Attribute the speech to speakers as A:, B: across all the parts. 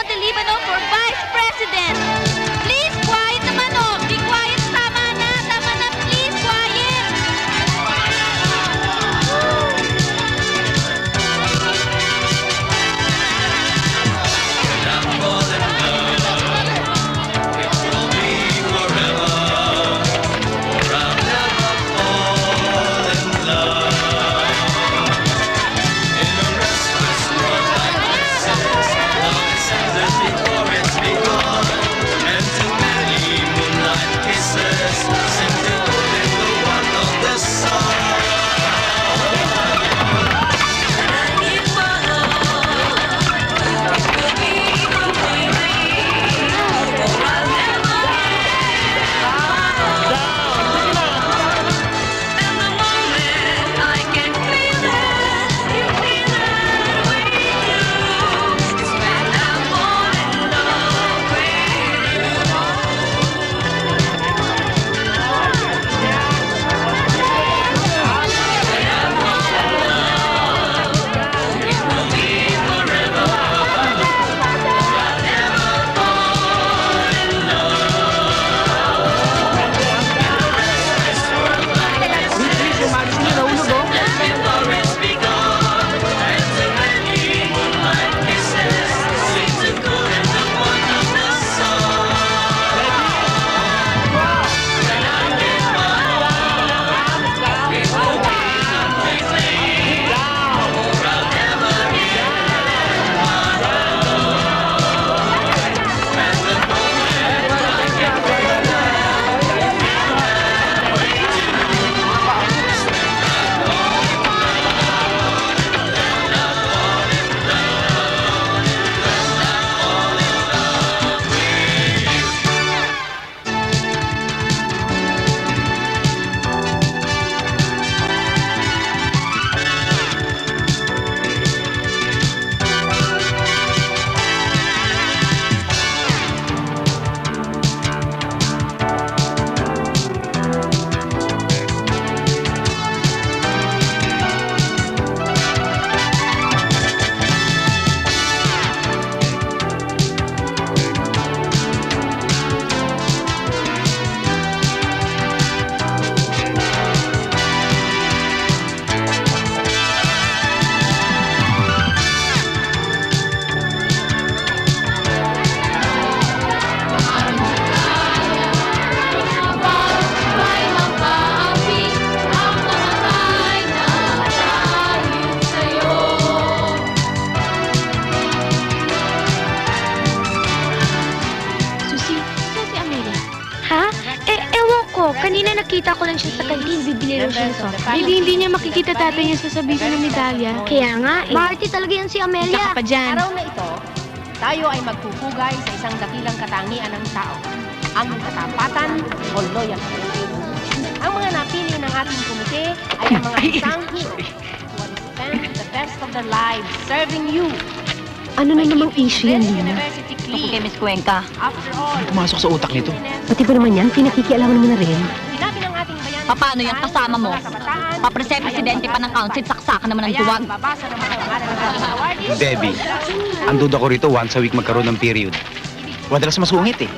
A: Presidente Libano for Vice President. Please, quiet naman o. Be quiet. Tama na. Tama na. Please, quiet.
B: Kanina nakita ko lang siya sa kantin, bibili lang siya ng soft drinks. Hindi niya makikita tatay niya sasabihin ng medalya. Kaya nga eh. Marty talaga yan si Amelia.
C: Saka pa dyan.
D: Araw na ito, tayo ay magpupugay sa isang dakilang katangian ng tao, ang katapatan o loyalty. Ang mga napili ng ating komite ay ang mga isang hero who have spent the best of their lives serving you.
B: Ano na namang issue yan, Lina?
D: University
C: Tungkol kay
D: clean.
C: Miss Cuenca.
D: After all,
E: Pumasok sa utak nito.
B: Pati ba naman yan? Pinakikialaman mo na rin.
D: sinabi ng ating bayan.
C: Paano yung kasama mo? Papresent presidente pa ng council, saksakan naman ng duwag.
D: Babasa ng mga pangalan ng ating awardees.
E: Debbie, ang duda ko rito, once a week magkaroon ng period. Madalas masungit eh.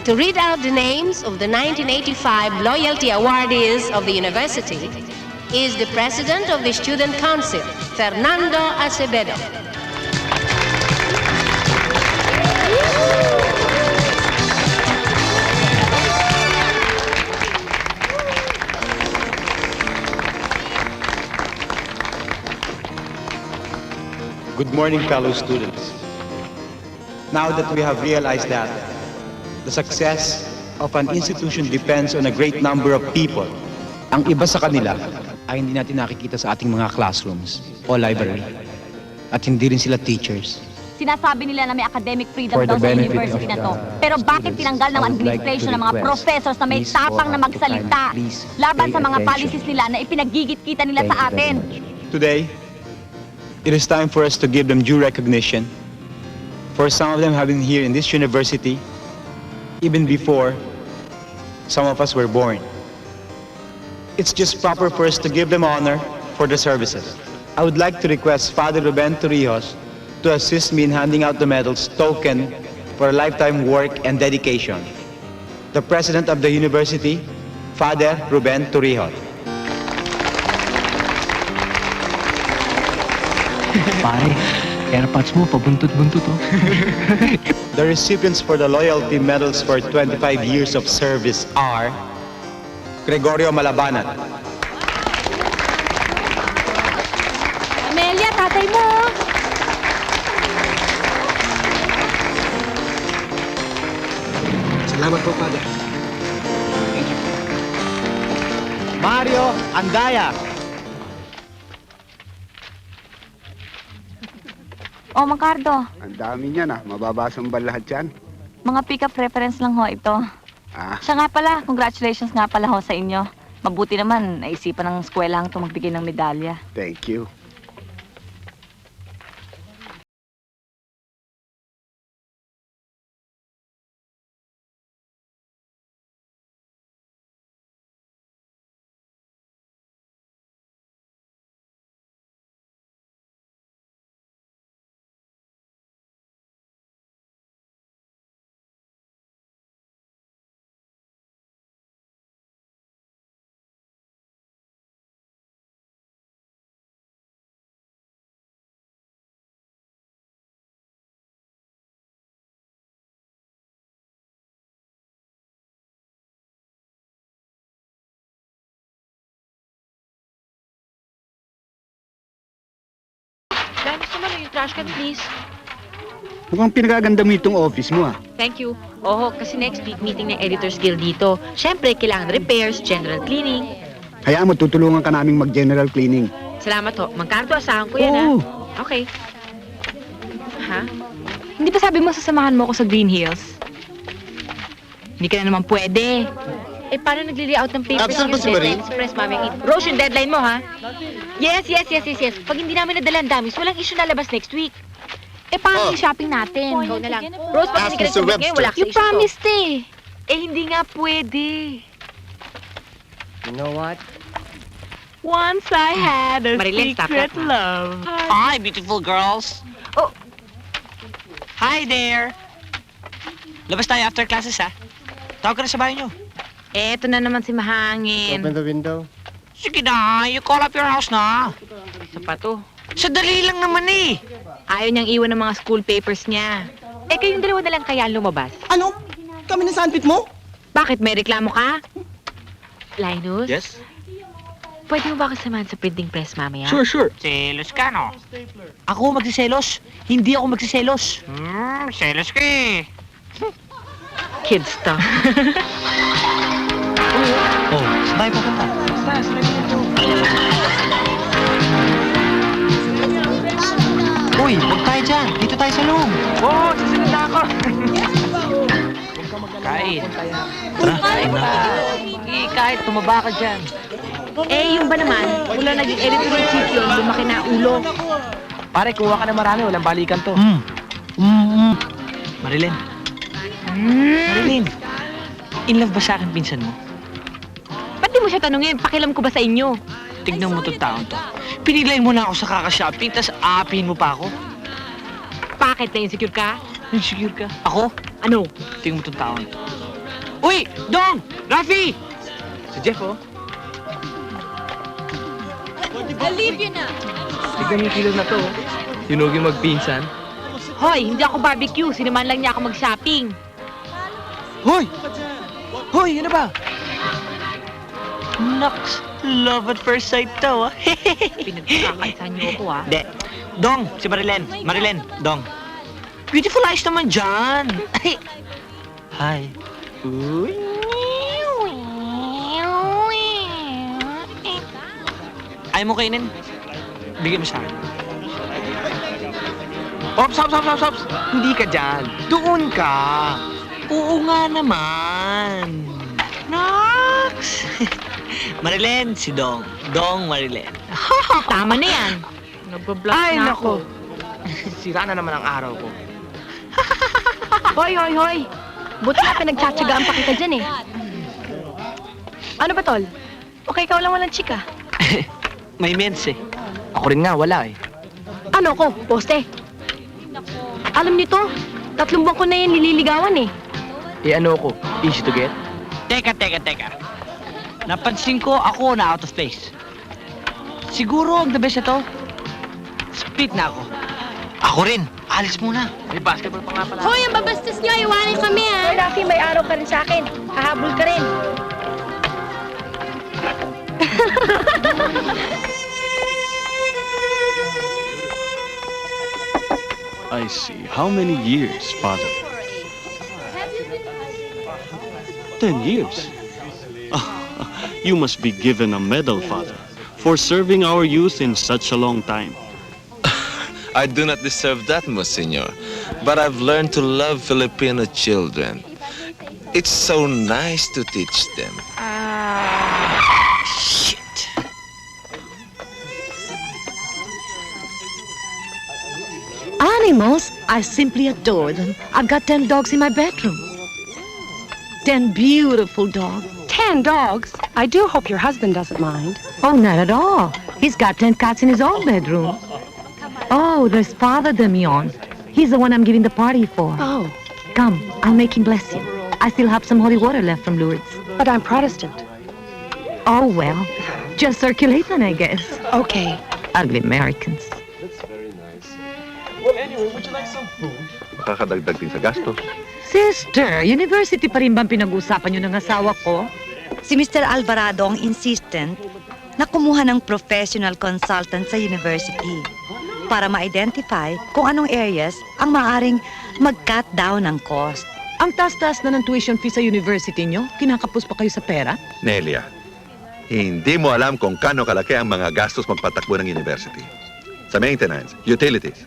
D: To read out the names of the 1985 Loyalty Awardees of the university is the President of the Student Council, Fernando Acevedo.
F: Good morning, fellow students. Now that we have realized that the success of an institution depends on a great number of people,
E: Ang iba sa kanila ay hindi natin nakikita sa ating mga classrooms o library. At hindi rin sila teachers.
C: Sinasabi nila na may academic freedom
E: For the
C: daw sa
E: benefit
C: university
E: of
C: na to.
E: the
C: Pero bakit
E: students,
C: tinanggal ng
E: I would like
C: administration
E: to
C: ng mga
E: request,
C: professors na may
E: please,
C: tapang
E: for
C: na
E: half the
C: magsalita
E: time, please
C: laban
E: pay
C: sa mga
E: attention.
C: policies nila na ipinagigit-kita nila
E: Thank
C: sa
E: you very
C: atin?
E: much.
F: today, it is time for us to give them due recognition for some of them having here in this university even before some of us were born. It's just proper for us to give them honor for their services. I would like to request Father Ruben Torrijos
E: to assist me in handing out the medals token for a lifetime work and dedication. The President of the University, Father Ruben Torrijos.
G: Pare, airpods mo, pabuntot-buntot oh.
E: The recipients for the loyalty medals for 25 years of service are Gregorio Malabanat,
A: Amelia, tatay mo.
G: Salamat po, Father.
E: Mario Andaya,
C: Oh, Macardo,
H: Ang dami niyan mababasang ba lahat yan?
C: mga pick-up reference lang ho ito.
H: Ah,
C: Siya nga pala, congratulations nga pala ho sa inyo. Mabuti naman, naisipan ng eskwelahang magbigay ng medalya.
H: thank you.
B: Dennis naman, yung trash can, please.
H: Mukhang pinagaganda mo itong office mo
B: Thank you. Oho, kasi next week meeting ng Editors Guild dito. Siyempre, kailangan repairs, general cleaning.
H: Hayaan mo, tutulungan ka naming mag-general cleaning.
B: Salamat ho. Magkarto, asahan ko yan,
H: Oo.
B: ha? Okay. Ha? Hindi ba sabi mo sasamahan mo ako sa Green Hills? Hindi ka na naman pwede. Eh, paano nagli-layout ng papers
H: Absent ba si Marie?
B: Express, Mami? Rose, yung deadline mo, ha? Yes. Pag hindi namin nadala ang damis, walang issue na labas next week. Eh, paano yung shopping natin? Ikaw na lang. Rose, pag hindi ka nag-commit ngayon, wala ka sa issue. You promised eh. Eh, hindi nga pwede.
D: You know what?
I: Once I had a
B: Marilyn, stop
I: secret
B: that, ha?
I: love.
G: Hi, beautiful girls.
B: Oh.
G: Hi there. Labas tayo after classes, ha? Tawag ka na sa bahay nyo.
B: Eto na naman si Mahangin.
H: the window.
G: Sige na, you call up your house na.
B: Sa pato.
G: Sadali lang naman eh.
B: Ayaw niyang iwan ng mga school papers niya. Eh, kayong dalawa na lang kaya lumabas.
I: Ano? Kami na sandpit mo?
B: Bakit? May reklamo ka? Linus?
G: Yes?
B: Pwede mo ba kasamahan sa printing press mamaya?
G: Sure. Selos ka, no? Ako magsiselos. Hindi ako magsiselos. Selos ka eh.
B: Kid stuff.
G: Oh, sabay pa punta. Sabay dito. Uy, huwag tayo dyan. Dito tayo sa loob.
I: Oo, sasunod na ako.
G: Kain. Tara, kain na. Sige, kahit tumaba ka dyan.
B: Eh, yung ba naman, mula naging editor-in-chief yun, lumaki na ulo.
I: Pare, kuha ka na marami. Walang balikan to.
G: Marilyn. Marilyn. In love ba sa akin pinsan mo?
B: Ba't di mo siya tanungin? Pakialam ko ba sa inyo?
G: Tignan mo itong taon to. Pinilayin mo na ako sa kaka-shopping, tas aapihin mo pa ako.
B: Bakit? Na-insecure ka?
G: Insecure ka? Ako?
B: Ano?
G: Tingnan mo itong taon to. Uy! Dong! Rafi!
I: Si Jeff, oh.
A: Believe you na.
I: Tignan yung kilo na to. Sinugi magpinsan.
B: Hoy, hindi ako barbecue. Sinaman lang niya ako mag-shopping.
G: Hoy! Hoy, ano ba? Naks, love at first sight to, ah.
B: Pinagkakaisan niyo ako, ha?
G: De, Dong, si Marilyn. Marilyn, Dong. Beautiful eyes naman dyan. Hi. Uy. Ayaw mo kainin? Bigyan mo sa akin.
I: Ops. Hindi ka dyan. Doon ka.
G: Oo nga naman. Nox! Marilyn, si Dong. Dong, Marilyn.
B: Tama na yan. Nagpa-block
I: Ay,
B: na
I: nako.
B: ako.
I: Sira na naman ang araw ko.
B: Hoy. Buti na pinagtsatsagaan pa kita dyan, eh. Ano ba, tol? Okay, ikaw lang walang chika.
G: May mens eh.
I: Ako rin nga, wala eh.
B: Ano ko? Poste?
D: Alam niyo to, 3 buwan ko na yan nililigawan eh.
I: Eh ano ko? Easy to get?
G: Teka. Napansin ko ako na out of place. Siguro ang the best na to. Split na ako. Ako rin. Alis muna. May basketball pa nga pala.
A: Hoy, ang babastos nyo, iwanan kami
D: Hoy, Rafi, may araw ka rin sa akin. Hahabol ka rin.
J: I see. How many years, Father? 10 years. You must be given a medal, Father, for serving our youth in such a long time.
K: I do not deserve that, Monsignor. But I've learned to love Filipino children. It's so nice to teach them.
G: Shit.
B: Animals, I simply adore them. I've got 10 dogs in my bedroom. 10 beautiful dogs.
D: 10 dogs? I do hope your husband doesn't mind.
B: Oh, not at all. He's got 10 cats in his own bedroom. Oh, there's Father Damian. He's the one I'm giving the party for.
D: Oh,
B: Come, I'll make him bless you. I still have some holy water left from Lourdes.
D: but I'm Protestant.
B: Oh, well, just circulate then, I guess.
D: Okay.
B: Ugly Americans.
K: Makakadagdag din sa gastos.
B: Sister, university pa rin bang pinag-usapan nyo ng asawa ko?
L: Si Mr. Alvarado ang insistent na kumuha ng professional consultant sa university para ma-identify kung anong areas ang maaaring mag-cut down ng cost.
B: Ang taas-taas na ng tuition fee sa university nyo, kinakapos pa kayo sa pera?
K: Nelia, hindi mo alam kung kano kalaki ang mga gastos magpatakbo ng university. Sa maintenance, utilities.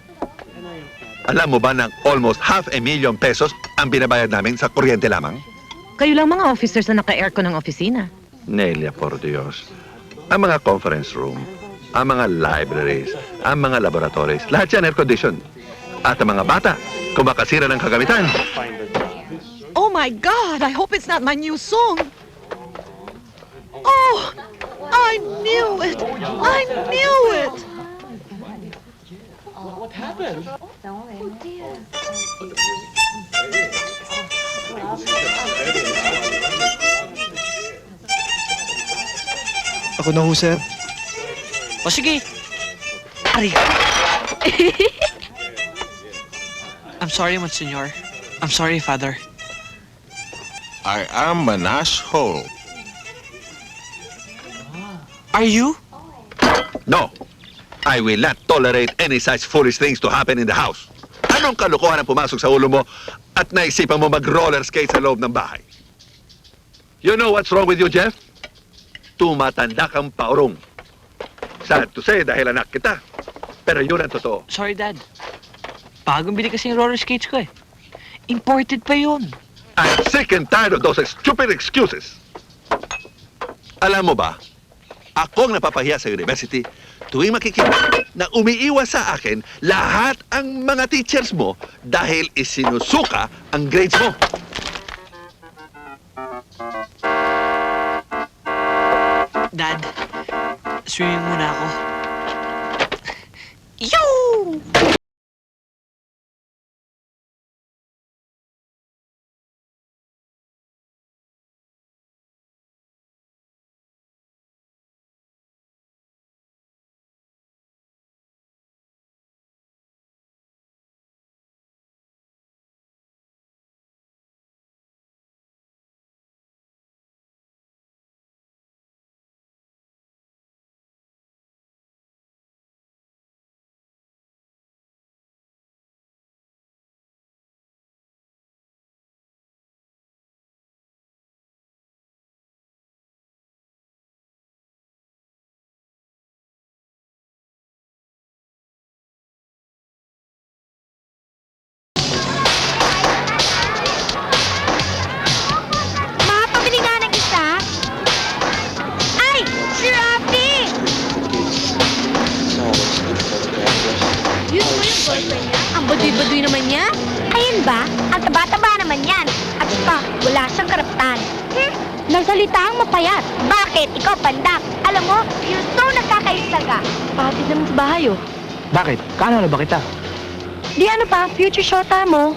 K: Alam mo ba na almost 500,000 pesos ang binabayad namin sa kuryente lamang?
B: Kayo lang mga officers na naka-aircon ng opisina.
K: Nelia, por Dios. Ang mga conference room, ang mga libraries, ang mga laboratories, lahat yan air-conditioned. At ang mga bata, kung makasira ng kagamitan.
B: Oh my God! I hope it's not my new song! Oh! I knew it! I knew it!
F: Ako na ho, sir.
G: O sige.
B: Ari!
G: I'm sorry, Monsignor. I'm sorry, Father.
K: I am an asshole.
G: Are you?
K: No, I will not tolerate any such foolish things to happen in the house. Anong kalokohan ang pumasok sa ulo mo at naisipan mo mag-roller skate sa loob ng bahay? You know what's wrong with you, Jeff? Tumatanda kang paurong. Sad to say dahil anak kita. Pero yun ang totoo.
G: Sorry, Dad. Bagong bili kasi yung roller skates ko eh. Imported pa yun.
K: I'm sick and tired of those stupid excuses. Alam mo ba, ako ang napapahiya sa university tuwing makikita na umiiwas sa akin lahat ang mga teachers mo dahil isinusuka ang grades mo.
G: Dad, swimming muna ako.
A: Makapabili nga ng isa? Ay! Si Rafi! Yun mo yung boyfriend niya? Ang baduy-baduy naman niya? Ayun ba? Ang taba-taba naman yan. At pa, wala siyang karapatan. Nagsalita ang mapayat. Bakit? Ikaw pandak. Alam mo, you're so nagkakaisaga.
B: Pati naman sa bahay, oh.
I: Bakit? Kaano na ba kita?
A: Di ano pa, future shota mo.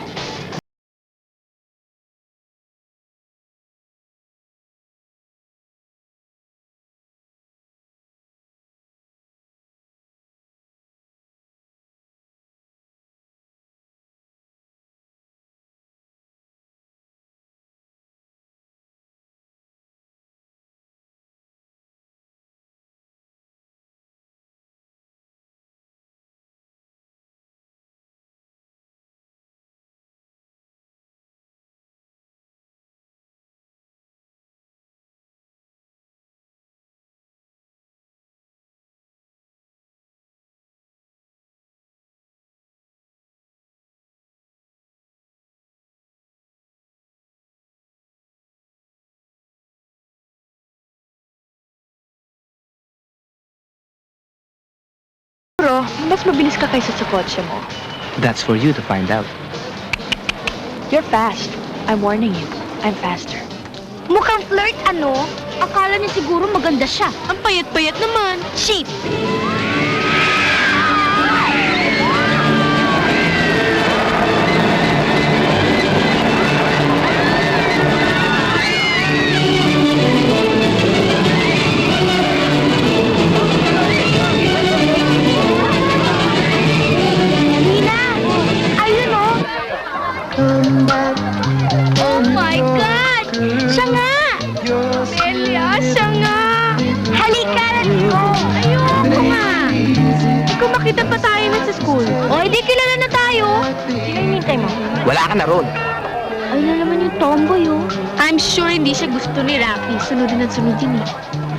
B: Bro, mas mabilis ka kaysa sa kotse mo.
I: That's for you to find out.
B: You're fast. I'm warning you. I'm faster.
A: Mukhang flirt, ano? Akala niya siguro maganda siya.
B: Ang payat-payat naman.
A: Sheep! Nina! Ayun, oh! Oh my God! Siya nga! Melia, siya nga! Halika, let's go! Ayoko nga!
B: Hindi ko makita pa tayo na sa school.
A: O, hindi kilala na tayo.
B: Sino hinintay mo?
I: Wala ka na ron.
A: Ayun na naman yung tomboy, oh.
B: I'm sure hindi siya gusto ni Rocky. Sunodin at sunodin eh.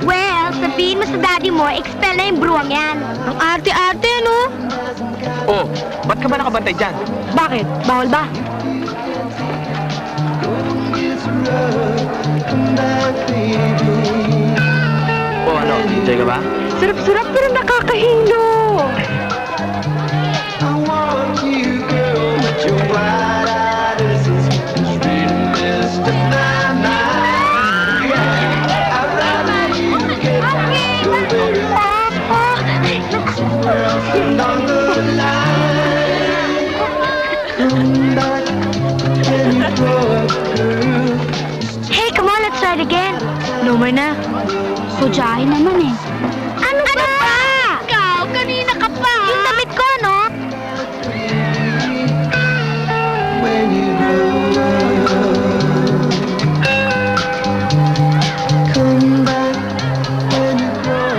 A: Well, sabihin mo sa daddy mo, expel na yung bruwang yan.
B: Ang arte-arte, ano?
I: Oh, ba't ka ba nakabantay dyan?
B: Bakit? Bawal ba?
I: Oh, ano? Enjoy ka ba?
B: Sarap-sarap pero nakakahilo.
A: Hey, come on, let's try it again.
B: No more na.
A: Kudyahin naman eh. Ano ba? Ikaw, kanina ka pa. Yung damit ko, no?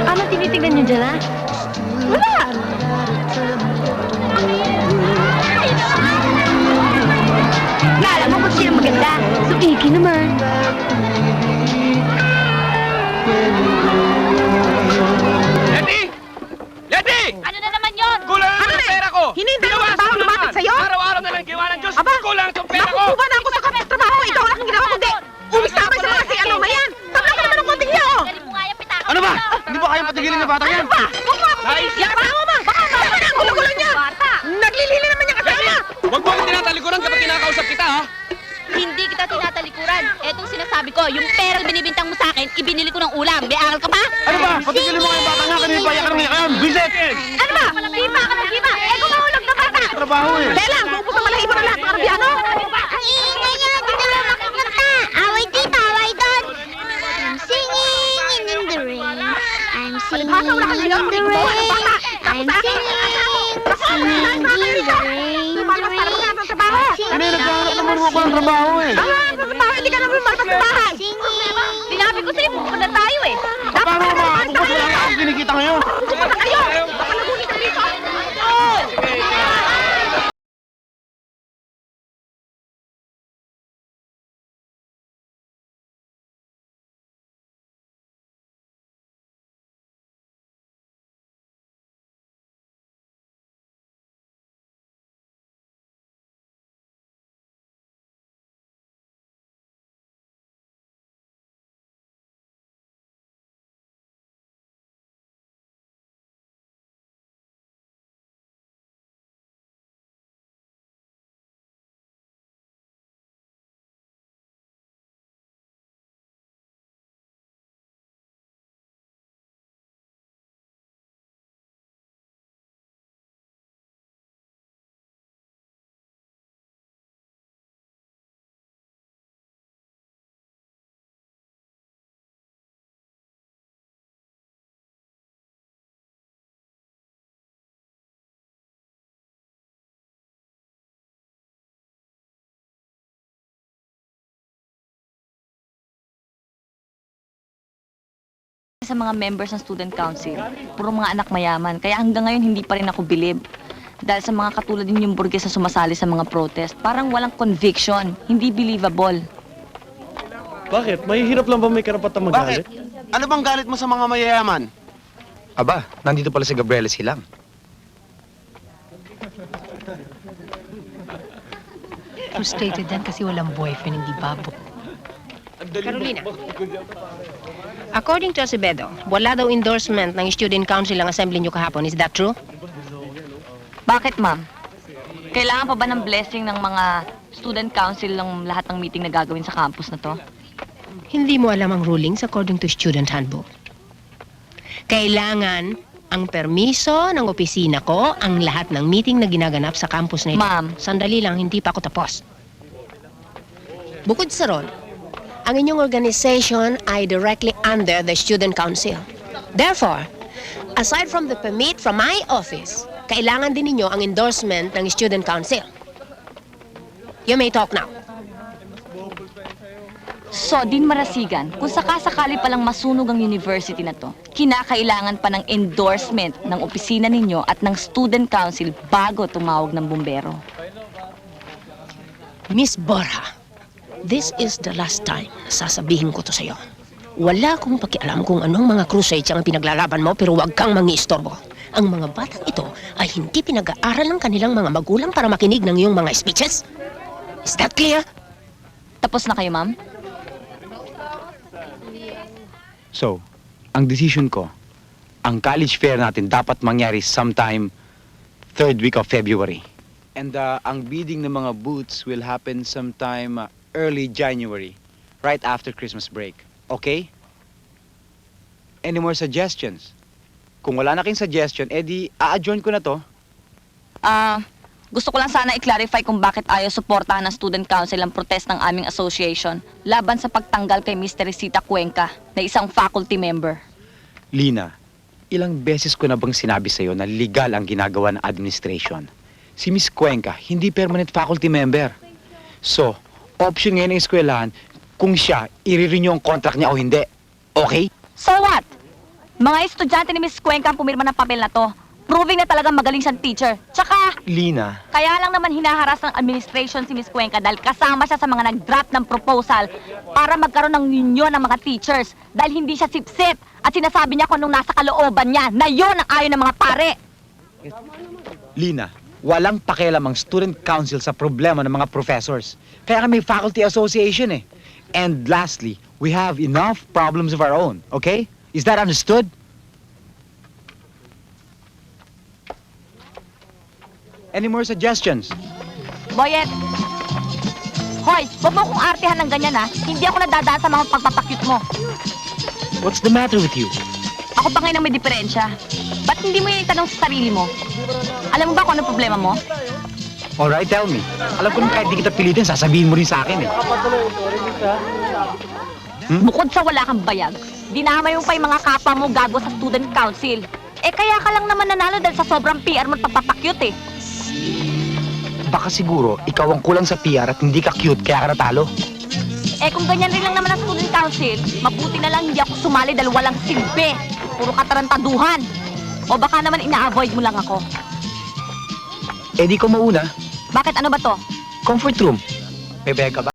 B: Ano tinitignan niyo dyan, ha? Wala!
A: Alam mo kung sino maganda.
B: So, Iki naman.
I: Letty! Letty!
B: Ano na naman yon?
I: Kulang na ang pera ko!
D: Hinintay mo ba ako lumapit sa'yo?
I: Araw-araw na lang gawa ng Diyos!
D: Aba,
I: Kulang ang pera ko!
D: Nakukuha na ako sa trabaho. Ikaw lang ang ginawa kundi. Umisabay sa mga si ano ba yan? Tabla ka naman ng konting hiya, oh!
B: Galing mo nga yung pitaka.
I: Ano ba? Hindi ba kayang patigilin ng batang yan?
D: Ano ba? Huwag mo ako patigil. Baka mo, baka mo na ang gulo-gulo niya. Naglilili naman niya kasama.
I: Huwag mo akong tinatalikuran kapag kinakausap kita, ha?
B: Hindi kita tinatalikuran. Etong sinasabi ko, yung perang binibintang mo sa akin, ibinili ko ng ulam. May akal ka ba?
I: Ano ba? Patigilin mo nga yung batang nga, kanina pa yakan ng yakan! Visit!
D: Ano ba? Giba ka na giba. Eh, kumahulog na bata.
I: Trabaho eh!
D: Kaya lang, maubos ang malahibo ng lahat ng Arabiano.
A: Ang ingay niya, hindi na lang makikanta. Away dito, away doon. I'm singing in the rain. I'm singing
D: Palibhasa, wala kang
A: in
D: hiya.
A: the
D: Makikibawa ng bata.
A: rain. I'm singing in the rain.
D: Lumalabas ka naman ng trabaho.
I: Kanina nagkahanap naman ako ng trabaho eh!
D: Ah, sa trabaho, hindi ka naman lumalabas sa bahay.
B: Sinabi ko sa'yo, pupunta na tayo eh.
I: Paano ba? Bukos wala nga akong kinikita ngayon!
D: Pupunta kayo.
C: sa mga members ng student council, puro mga anak mayaman. Kaya hanggang ngayon hindi pa rin ako bilib. Dahil sa mga katulad din yung burgess na sumasali sa mga protest, parang walang conviction, hindi believable.
J: Bakit? Mahihirap lang ba may karapatang magalit?
I: Ano bang galit mo sa mga mayayaman?
F: Aba, nandito pala si Gabriela Silang.
D: Frustrated yan kasi walang boyfriend, hindi babo. Carolina, according to Acevedo, wala daw endorsement ng student council ang assembly niyo kahapon. Is that true?
C: Bakit, ma'am? Kailangan pa ba ng blessing ng mga student council ng lahat ng meeting na gagawin sa campus na to?
D: Hindi mo alam ang rulings according to student handbook. Kailangan ang permiso ng opisina ko ang lahat ng meeting na ginaganap sa campus na ito.
C: Ma'am.
D: Sandali lang, hindi pa ako tapos. Bukod sa ron, ang inyong organization ay directly under the student council. Therefore, aside from the permit from my office, kailangan din ninyo ang endorsement ng student council. You may talk now.
C: So, Dean Marasigan, kung sakasakali palang masunog ang university na to, kinakailangan pa ng endorsement ng opisina ninyo at ng student council bago tumawag ng bumbero.
D: Miss Borja, this is the last time na sasabihin ko to sa'yo. Wala akong pakialam kung anong mga crusades ang pinaglalaban mo, pero huwag kang mangiistorbo. Ang mga batang ito ay hindi pinag-aaral ng kanilang mga magulang para makinig ng iyong mga speeches. Is that clear?
C: Tapos na kayo, ma'am?
F: So, ang decision ko, ang college fair natin dapat mangyari sometime third week of February. And ang bidding ng mga booths will happen sometime early January, right after Christmas break. Okay? Any more suggestions? Kung wala na kayong suggestion, edi a-adjourn ko na to.
C: Gusto ko lang sana i-clarify kung bakit ayaw suportahan ng student council ang protest ng aming association laban sa pagtanggal kay Mr. Rosita Cuenca na isang faculty member.
F: Lina, ilang beses ko na bang sinabi sa'yo na legal ang ginagawa ng administration? Si Miss Cuenca, hindi permanent faculty member. So, option ngayon ng eskwelahan kung siya, i-renew ang contract niya o hindi. Okay?
C: So what? Mga estudyante ni Miss Cuenca ang pumirma ng papel na to. Proving na talagang magaling siyang teacher. Tsaka,
F: Lina,
C: kaya lang naman hinaharas ng administration si Miss Cuenca dahil kasama siya sa mga nag-draft ng proposal para magkaroon ng union ng mga teachers dahil hindi siya sip-sip at sinasabi niya kung anong nasa kalooban niya na yun ang ayaw ng mga pare.
F: Lina, walang pakialam ang student council sa problema ng mga professors. Kaya may faculty association eh. And lastly, we have enough problems of our own, okay? Is that understood? Any more suggestions?
C: Boyet! Hoy, huwag mo kong artehan ng ganyan ha. Hindi ako nadadaan sa mga pagpapakyut mo.
F: What's the matter with you?
C: Ako pa ngayon ang may diferensya. Ba't hindi mo yung itanong sa sarili mo? Alam mo ba kung anong problema mo?
F: Alright, tell me. Alam ko naman kahit di kita pilitin, sasabihin mo rin sa akin eh.
C: Bukod sa wala kang bayag, dinamay mo pa yung mga kapwa mo gago sa student council. Eh kaya ka lang naman nanalo dahil sa sobrang PR mo at pagpapakyut eh.
F: Baka siguro, ikaw ang kulang sa PR at hindi ka cute kaya ka natalo.
C: Eh kung ganyan rin lang naman ang student council, mabuti na lang hindi ako sumali dahil walang silbi. Puro katarantaduhan. O baka naman ina-avoid mo lang ako.
F: Eh di ko mauna.
C: Bakit ano ba to?
F: Comfort room. May bayag ka ba?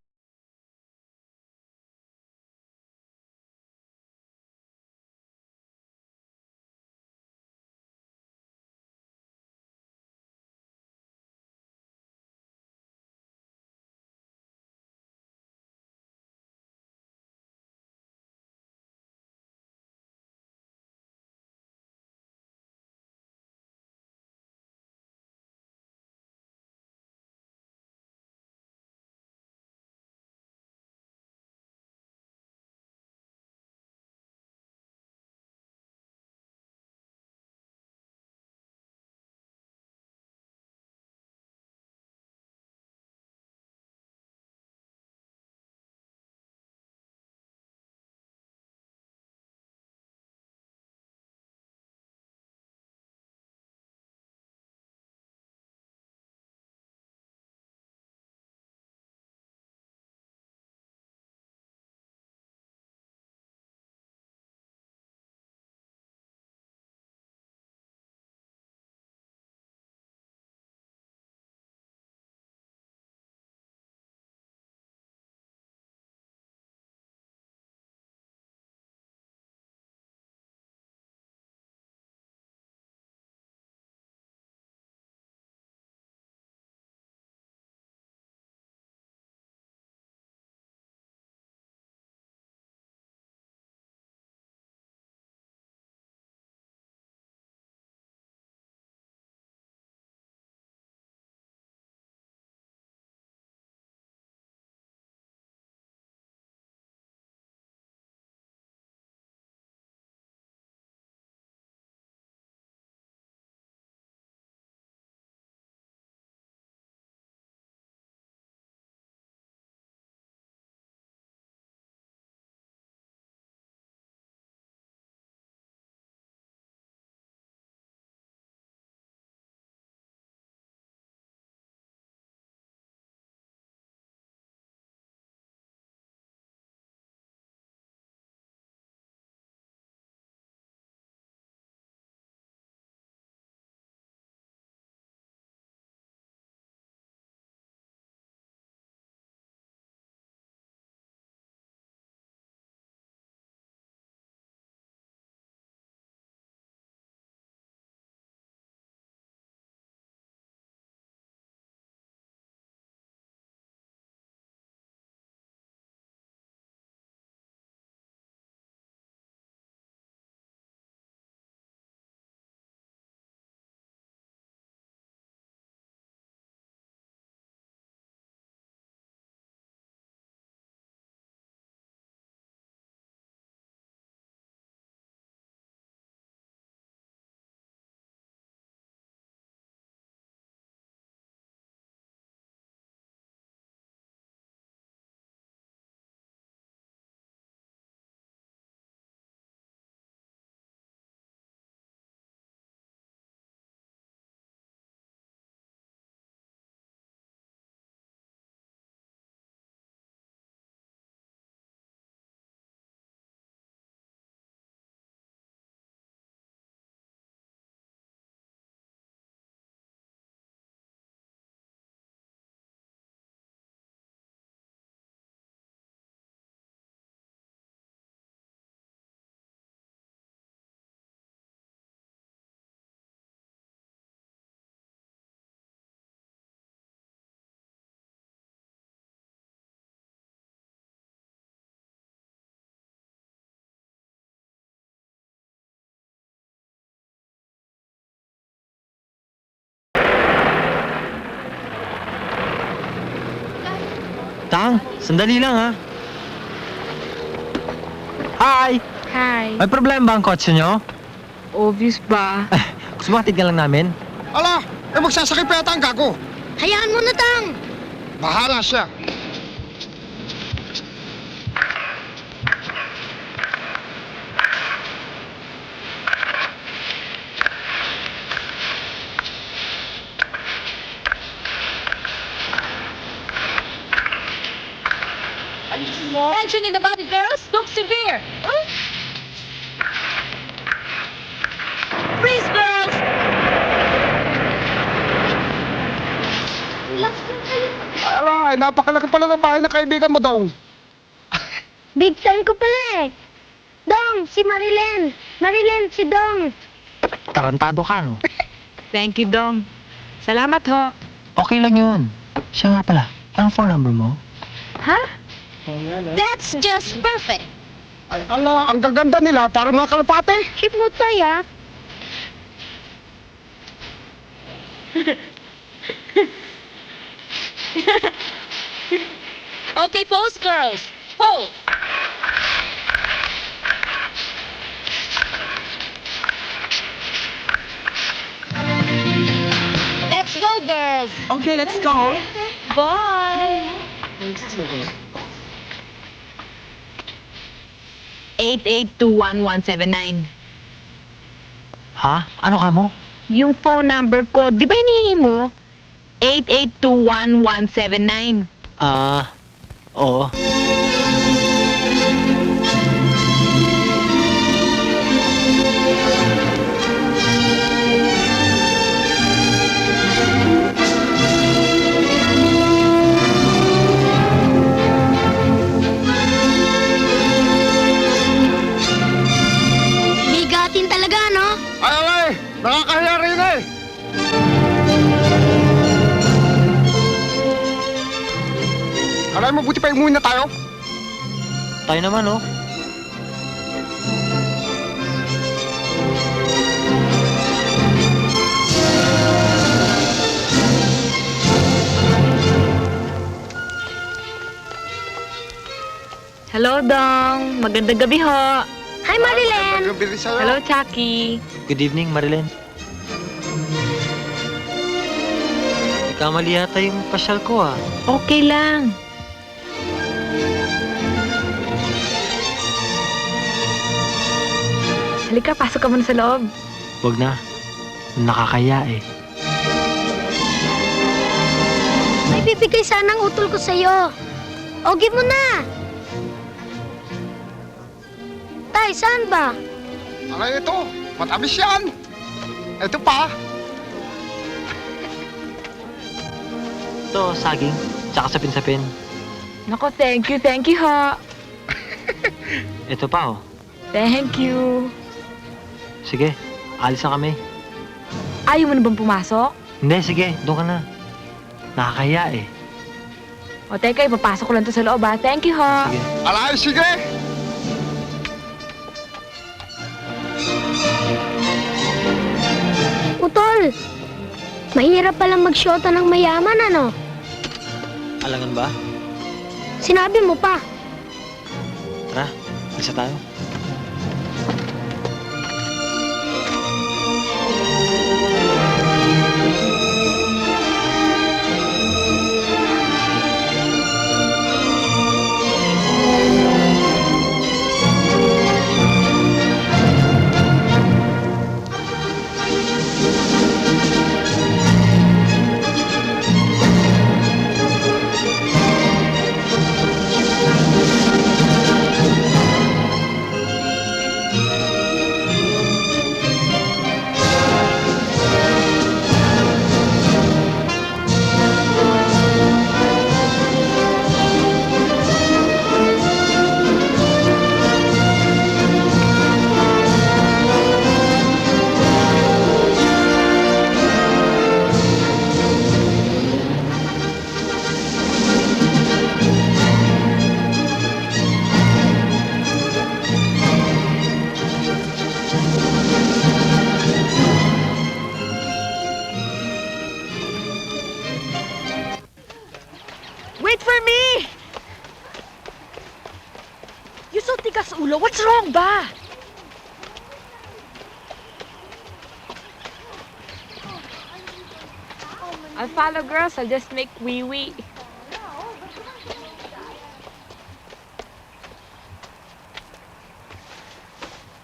G: Tang, sandali lang ha. Hi!
B: Hi.
G: May problema ba ang kotse nyo?
B: Obvious ba?
G: Gusto mo hatid ka lang namin?
I: Ala, magsasakit pa yata ang gago.
A: Hayaan mo na, Tang.
I: Bahala siya.
C: Tension in the body, girls. Look severe. Freeze, girls.
I: Ala, napakalaki pala ng bahay ng kaibigan mo, Dong.
A: Big time ko pala eh. Dong, si Marilyn. Marilyn, si Dong.
G: Tarantado ka, no?
B: Thank you, Dong. Salamat ho.
G: Okay lang yun. Siya nga pala, anong phone number mo?
B: Ha?
A: That's just perfect.
I: Ay, ala, ang gaganda nila, parang mga kalapate.
A: Keep mo tayo, ah.
C: Okay, pose, girls. Pose. Let's go, girls.
I: Okay, let's go.
C: Bye.
B: 8821-179.
G: Ha? Ano ka mo?
B: Yung phone number ko, di ba hinihingi mo? 8821-179.
G: Oo.
A: Bigatin talaga, no?
I: Ay, alay, nakakahiya rin eh. Alay, mabuti pa umuwi na tayo.
G: Tayo naman, oh.
B: Hello, Dong. Magandang gabi ho.
A: Hi, Marilyn.
I: Gabi rin sa'yo.
B: Hello, Chucky.
G: Good evening, Marilyn. Kamali yata yung pasyal ko, ah.
B: Okay lang. Halika, pasok ka muna sa loob.
G: Huwag na. Nakakaya eh.
A: May bibigay sana ang utol ko sa'yo. O, give mo na. Tay, saan ba?
I: Alay, ito. Matamis yan. Ito pa.
G: Ito, saging. Tsaka sapin-sapin.
B: Nako, thank you ho.
G: Ito pa, oh.
B: Thank you.
G: Sige, alis na kami.
B: Ayaw mo na bang pumasok?
G: Hindi, sige. Doon ka na. Nakakaya eh.
B: O, teka, ipapasok ko lang to sa loob ha. Thank you ho.
G: Sige.
I: Alay, sige.
A: Utol, mahirap palang magsyota ng mayaman, ano?
G: Alangan ba?
A: Sinabi mo pa.
G: Tara, alis na tayo.
B: Wait for me! tigas ulo. What's wrong ba? I'll follow, girls. I'll just make wee-wee.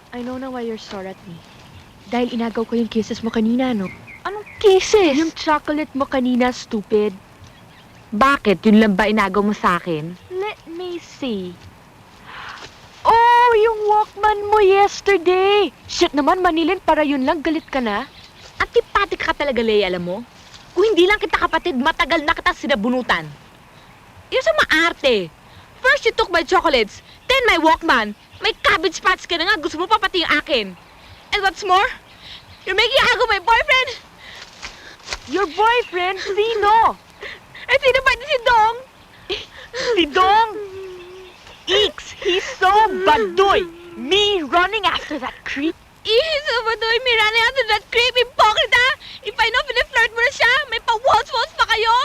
B: I know na why you're sore at me. Dahil inagaw ko yung kisses mo kanina, no? Anong kisses? Yung chocolate mo kanina, stupid. Bakit? Yun lang ba inagaw mo sa akin? Let me see. Oh, yung Walkman mo yesterday. Shit naman, Manilin, para yun lang, galit ka na. Antipati ka talaga, Leia, alam mo? Kung hindi lang kita kapatid, matagal na kita sinabunutan. Yun sa maarte. First you took my chocolates, then my Walkman. May cabbage patch ka na nga, gusto mo pa pati yung akin. And what's more, you're making ako my boyfriend. Your boyfriend? Sino? Eh, sino ba si Dong? Si Dong? Eeks, he's so baduy. Me running after that creep. He's so baduy, me running after that creep. Hipokrita! If I know piniflirt mo na siya, may pa-waltz-waltz pa kayo.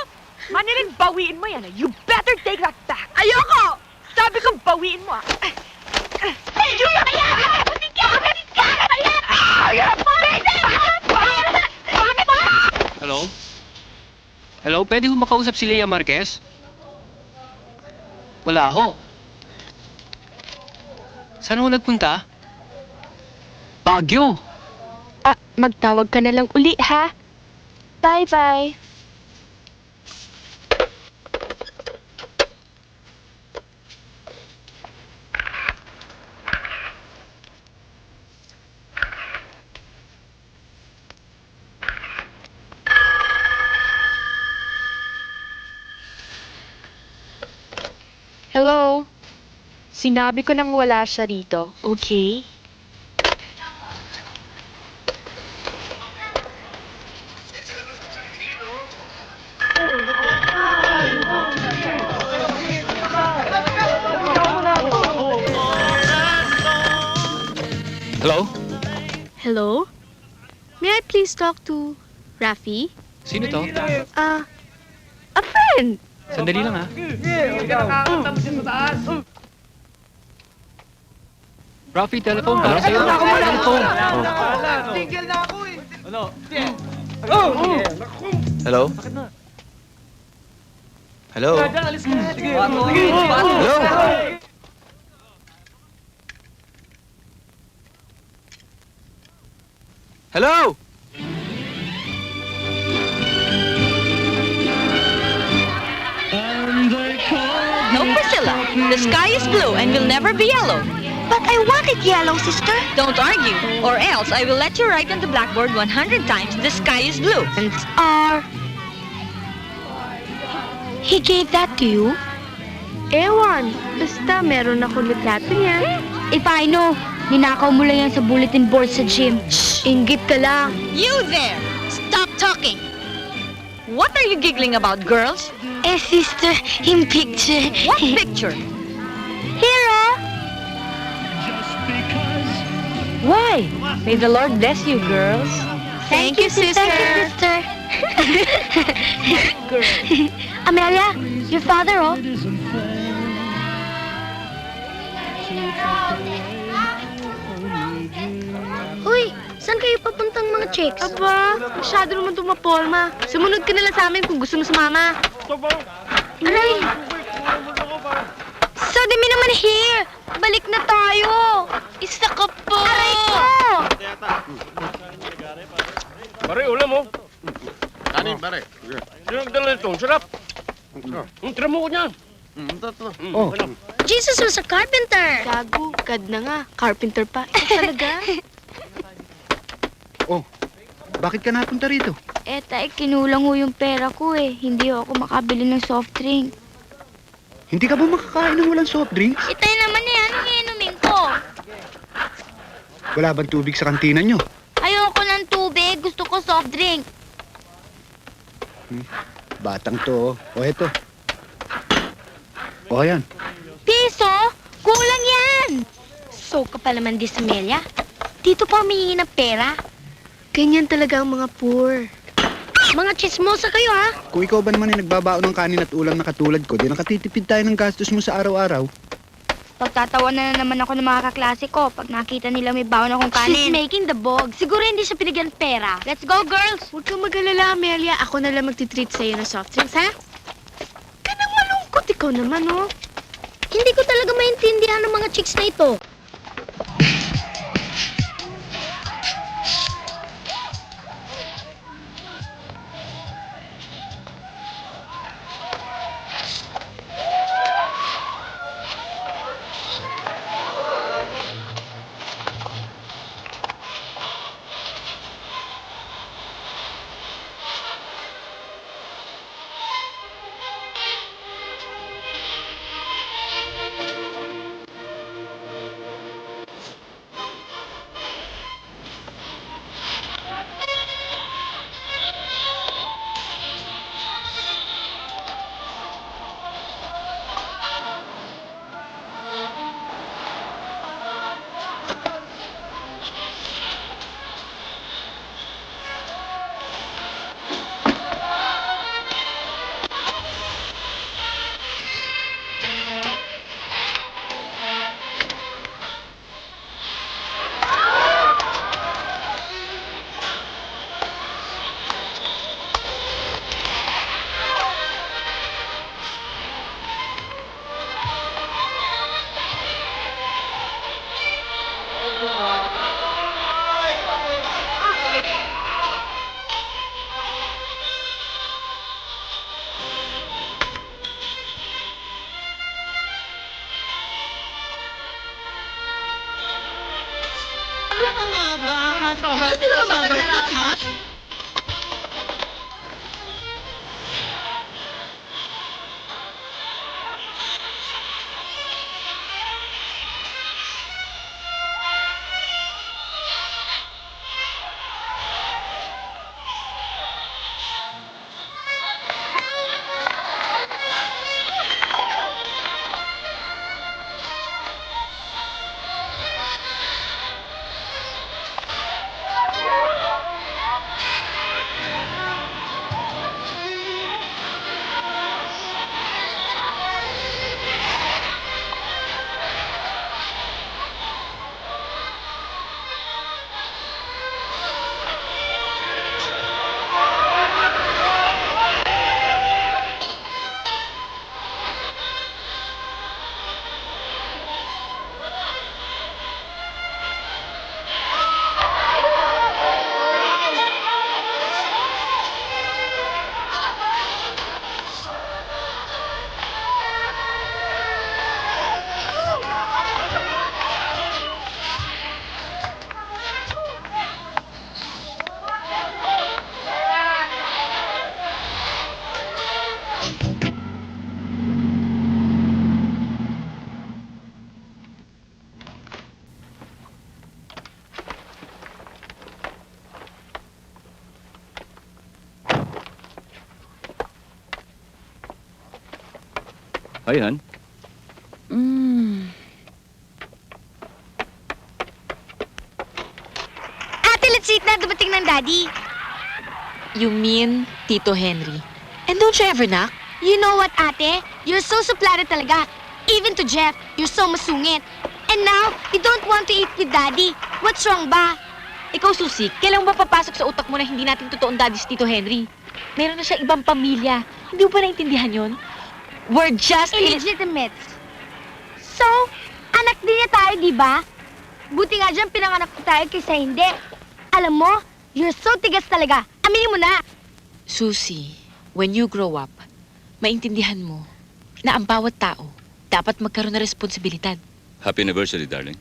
B: Maniling, bawiin mo yan. You better take that back. Ayoko! Sabi ko, bawiin mo.
M: Hello? Hello, pwede ho makausap si Leia Marquez? Wala ho. Saan ho nagpunta? Baguio.
B: Ah, magtawag ka na lang uli, ha? Bye-bye. Hello? Sinabi ko nang wala siya rito, okay?
M: Hello?
A: Hello? May I please talk to Rafi?
M: Sino to?
A: A friend!
M: Sandali lang, ha? Rafi, telephone para sa'yo. Telephone.
F: Hello? Hello? Hello? Hello?
C: No, Priscilla. The sky is blue and will never be yellow.
A: But I want it yellow, sister.
C: Don't argue, or else I will let you write on the blackboard 100 times, the sky is blue.
A: And R. He gave that to you? Ewan. Basta meron ako litrato niya. If I know, ninakaw mo lang yan sa bulletin board sa gym. Shh! Inggit ka lang.
C: You there! Stop talking! What are you giggling about, girls?
A: Eh, sister, yung picture.
C: What picture?
A: Here, oh.
B: Why? May the Lord bless you, girls.
A: Thank you, sister. Thank you, sister. Amelia, your father, oh. Uy, saan kayo papuntang mga chicks? Aba, masyado naman tumapolma. Sumunod ka nila sa amin kung gusto mo sumama. Aray! So, di mi naman here. Balik na tayo. Isa ka po. Aray ko!
N: Pare, ulam mo. Kanin, pare. Sino nagdala nito? Sarap. Tira mo ko niyan.
H: Oh.
A: Jesus was a carpenter. Gago, God na nga. Carpenter pa. Ito talaga.
H: Oh, bakit ka napunta rito?
A: Eh, tay, kinulang ho yung pera ko eh. Hindi ako makabili ng soft drink.
H: Hindi ka ba makakain ng walang soft drinks?
A: Itay naman eh, anong iinumin ko?
H: Wala bang tubig sa kantina nyo?
A: Ayoko ng tubig, gusto ko soft drink.
H: Batang to, oh. O, eto. O, ayan.
A: Piso? Kulang yan! So ka pa naman, Dismelia. Dito pa humihingi ng pera. Ganyan talaga ang mga poor. Mga chismosa kayo, ha?
H: Kung ikaw ba naman ay nagbabao ng kanin at ulam na katulad ko, di nakatitipid tayo ng gastos mo sa araw-araw.
A: Pagtatawanan na naman ako ng mga kaklase ko pag nakita nila may baon akong kanin. She's making the bog. Siguro hindi siya pinigyan pera. Let's go, girls!
B: Huwag kang mag-alala, Amelia. Ako na lang magtitreat sa'yo ng soft drinks, ha? Kanang malungkot ikaw naman, oh.
A: Hindi ko talaga maintindihan ng mga chicks na ito.
J: Hi, Han.
A: Ate, let's eat na. Dumating ng daddy.
B: You mean Tito Henry? And don't you ever knock?
A: You know what, ate? You're so suplada talaga. Even to Jeff, you're so masungit. And now, you don't want to eat with daddy. What's wrong ba?
B: Ikaw, Susi, kailan ba papasok sa utak mo na hindi natin totoong daddy si Tito Henry? Meron na siya ibang pamilya. Hindi mo ba naintindihan yun? We're just
A: Illegitimate. So, anak din niya tayo, di ba? Buti nga dyan pinanganak ko tayo kaysa hindi. Alam mo, you're so tigas talaga. Aminin mo na.
B: Susi, when you grow up, maintindihan mo na ang bawat tao dapat magkaroon ng responsibilidad.
J: Happy anniversary, darling.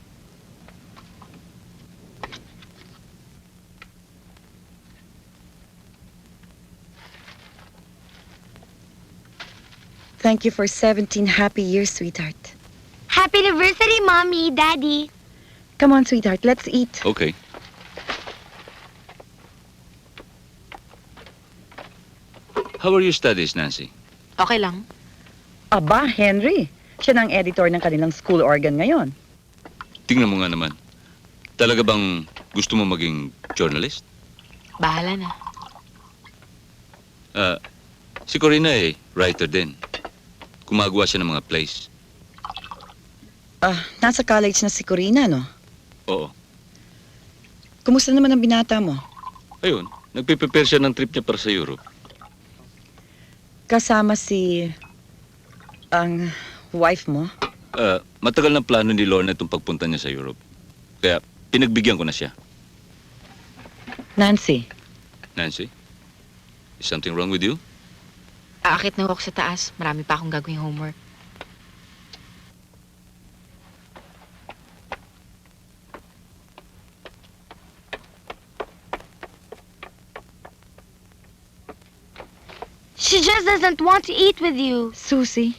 L: Thank you for 17 happy years, sweetheart.
A: Happy anniversary, Mommy, Daddy.
L: Come on, sweetheart, let's eat.
J: Okay. How are your studies, Nancy?
B: Okay lang.
L: Aba, Henry. Siya na ang editor ng kanilang school organ ngayon.
J: Tingnan mo nga naman. Talaga bang gusto mo maging journalist?
B: Bahala na.
J: Si Corina writer din. Gumagawa siya ng mga plays.
O: Nasa college na si Corina, no?
P: Oo.
O: Kumusta naman ang binata mo?
P: Ayun, nagpe-prepare siya ng trip niya para sa Europe.
O: Kasama si... ang wife mo?
P: Matagal ng plano ni Lorna itong pagpunta niya sa Europe. Kaya pinagbigyan ko na siya.
O: Nancy.
P: Nancy, is something wrong with you?
B: Aakit na ako sa taas. Marami pa akong gagawing homework.
A: She just doesn't want to eat with you.
O: Susie.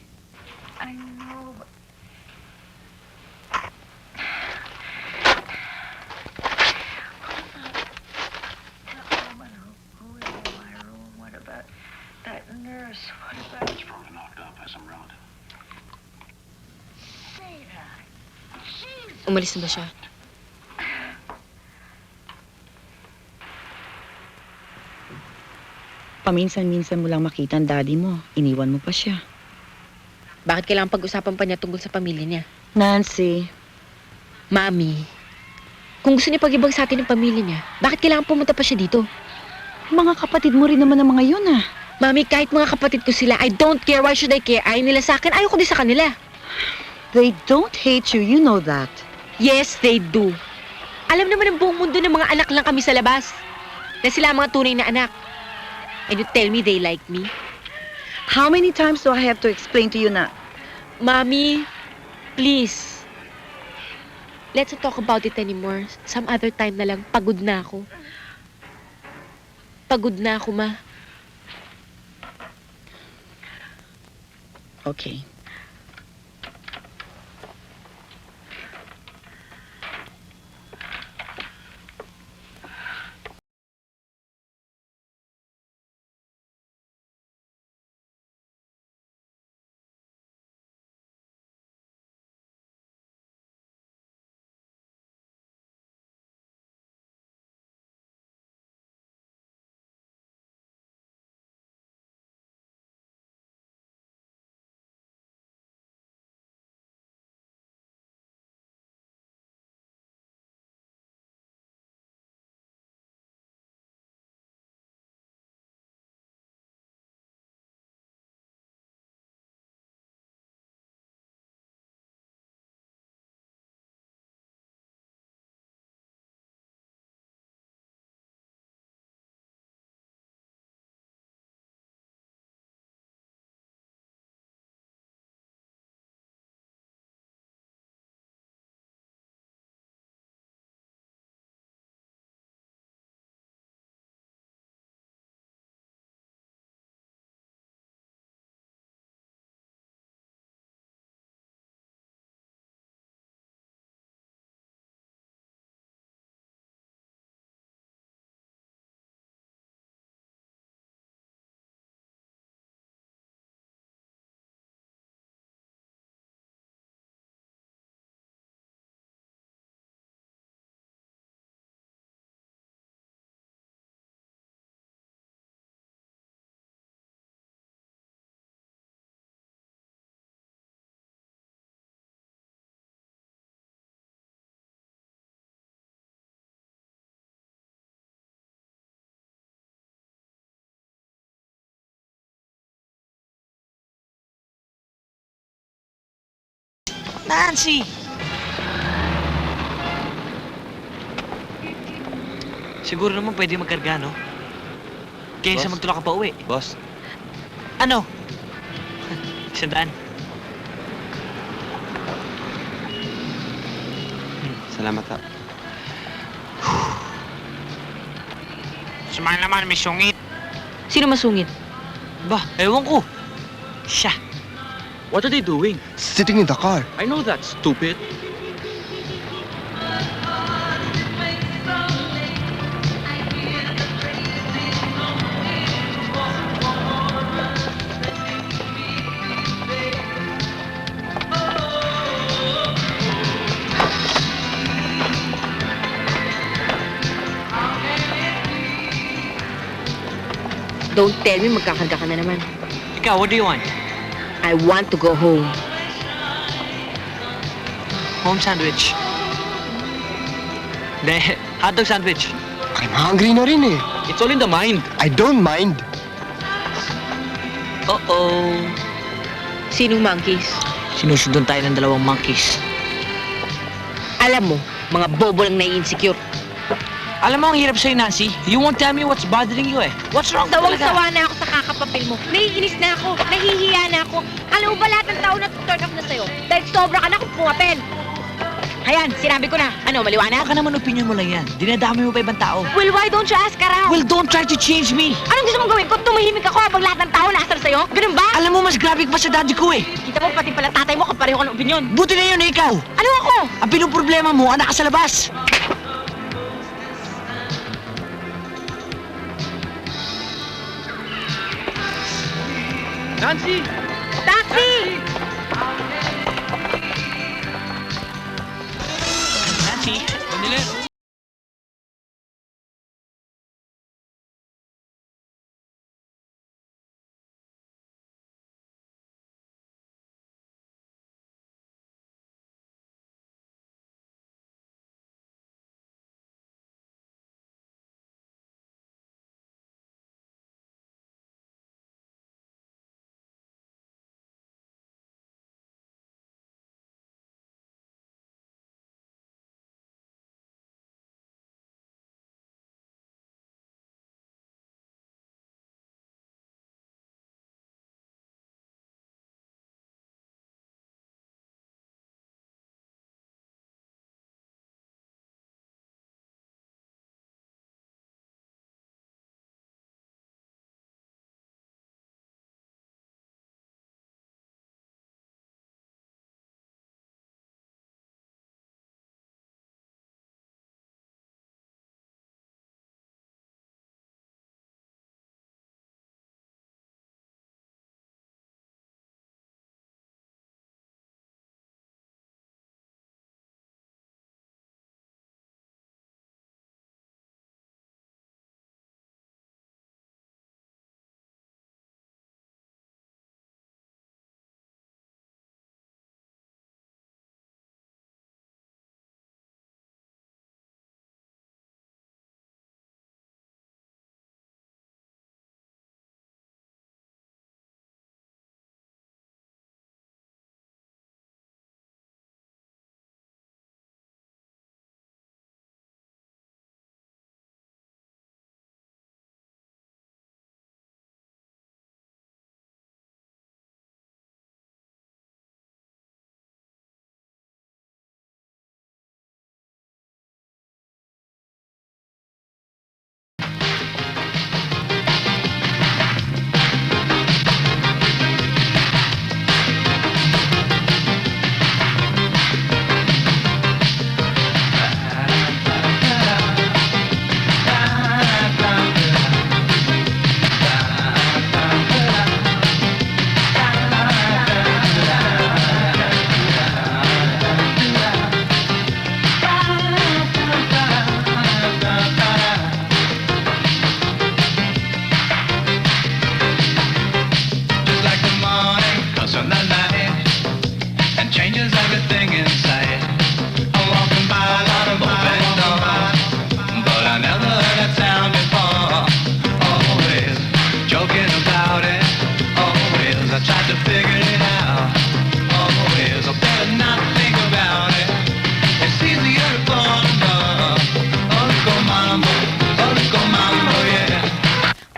B: Umalis na ba siya?
O: Paminsan-minsan mo lang makita ang daddy mo. Iniwan mo pa siya.
B: Bakit kailangan pag-usapan pa niya tungkol sa pamilya niya?
O: Nancy.
B: Mami, kung gusto niya pag-ibag sa atin ng pamilya niya, bakit kailangan pumunta pa siya dito?
O: Mga kapatid mo rin naman ang mga yun, ah.
B: Mami, kahit mga kapatid ko sila, I don't care. Why should I care? Ayaw nila sa akin, ayaw ko din sa kanila.
O: They don't hate you, you know that.
B: Yes, they do. Alam naman ng buong mundo na mga anak lang kami sa labas. Na sila ang mga tunay na anak. And you tell me they like me?
O: How many times do I have to explain to you na...
B: Mami, please. Let's not talk about it anymore. Some other time na lang. Pagod na ako. Pagod na ako, Ma.
O: Okay.
G: Nancy! Siguro naman pwede magkarga, no? Kaysa
P: Boss?
G: magtulak ka pa uwi.
P: Boss,
G: Ano? 100.
I: Salamat ha.
G: Sumali naman, may sungit.
B: Sino masungit?
G: Ba, ewan ko. Siya.
P: what are they doing?
I: Sitting in the car.
P: I know that, stupid.
B: Don't tell me magkakarga ka na naman.
G: Ikaw, what do you want?
B: I want to go home.
G: home sandwich. Hindi, hotdog sandwich.
N: I'm hungry na rin eh.
G: It's all in the mind.
N: I don't mind.
G: Uh-oh.
B: Sinong monkeys?
G: Sinusundan tayo ng dalawang monkeys.
B: Alam mo, mga bobo lang nai-insecure.
G: Alam mo, ang hirap sa'yo, Nancy. You won't tell me what's bothering you eh. What's wrong talaga?
B: Sawang-sawa na ako sa kakapapil mo. Naiinis na ako. Nahihiya na ako. Alam mo ba lahat ng tao na turn off na sa'yo? Dahil sobra ka na kung pumapel. Ayan, sinabi ko na. Ano, maliwanag?
G: Baka naman opinion mo lang yan. Dinadami mo pa ibang tao.
B: Well, why don't you ask around?
G: Well, don't try to change me.
B: Anong gusto mong gawin ko? Tumahimik ako habang lahat ng tao naasar sa'yo? Ganun ba?
G: Alam mo, mas grabe ka pa sa daddy ko eh.
B: Kita mo, pati pala tatay mo kapareho ka ng opinion.
G: Buti na yun, ikaw.
B: Ano ako?
G: Ang pinoproblema mo, anak ka sa labas.
N: Nancy!
B: Taxi!
G: Nancy, Manila.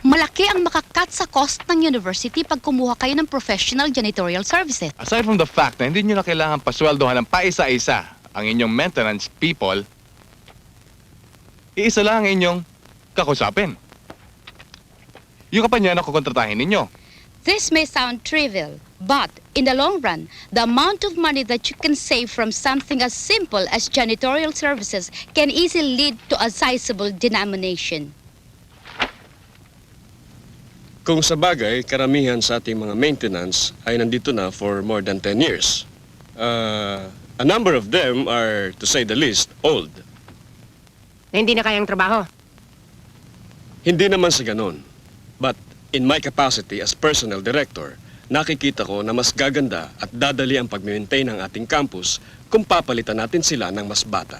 A: Malaki ang makakat sa cost ng university pag kumuha kayo ng professional janitorial services.
Q: Aside from the fact na hindi nyo na kailangan pasweldohan ng paisa-isa ang inyong maintenance people, iisa lang ang inyong kakusapin. Yung kapanya na kukontratahin ninyo.
A: This may sound trivial, but in the long run, the amount of money that you can save from something as simple as janitorial services can easily lead to a sizable denomination.
N: Kung sa bagay, karamihan sa ating mga maintenance ay nandito na for more than 10 years. A number of them are, to say the least, old.
D: Na hindi na kayang trabaho.
N: Hindi naman sa ganun. But in my capacity as personnel director, nakikita ko na mas gaganda at dadali ang pag-maintain ng ating campus kung papalitan natin sila ng mas bata.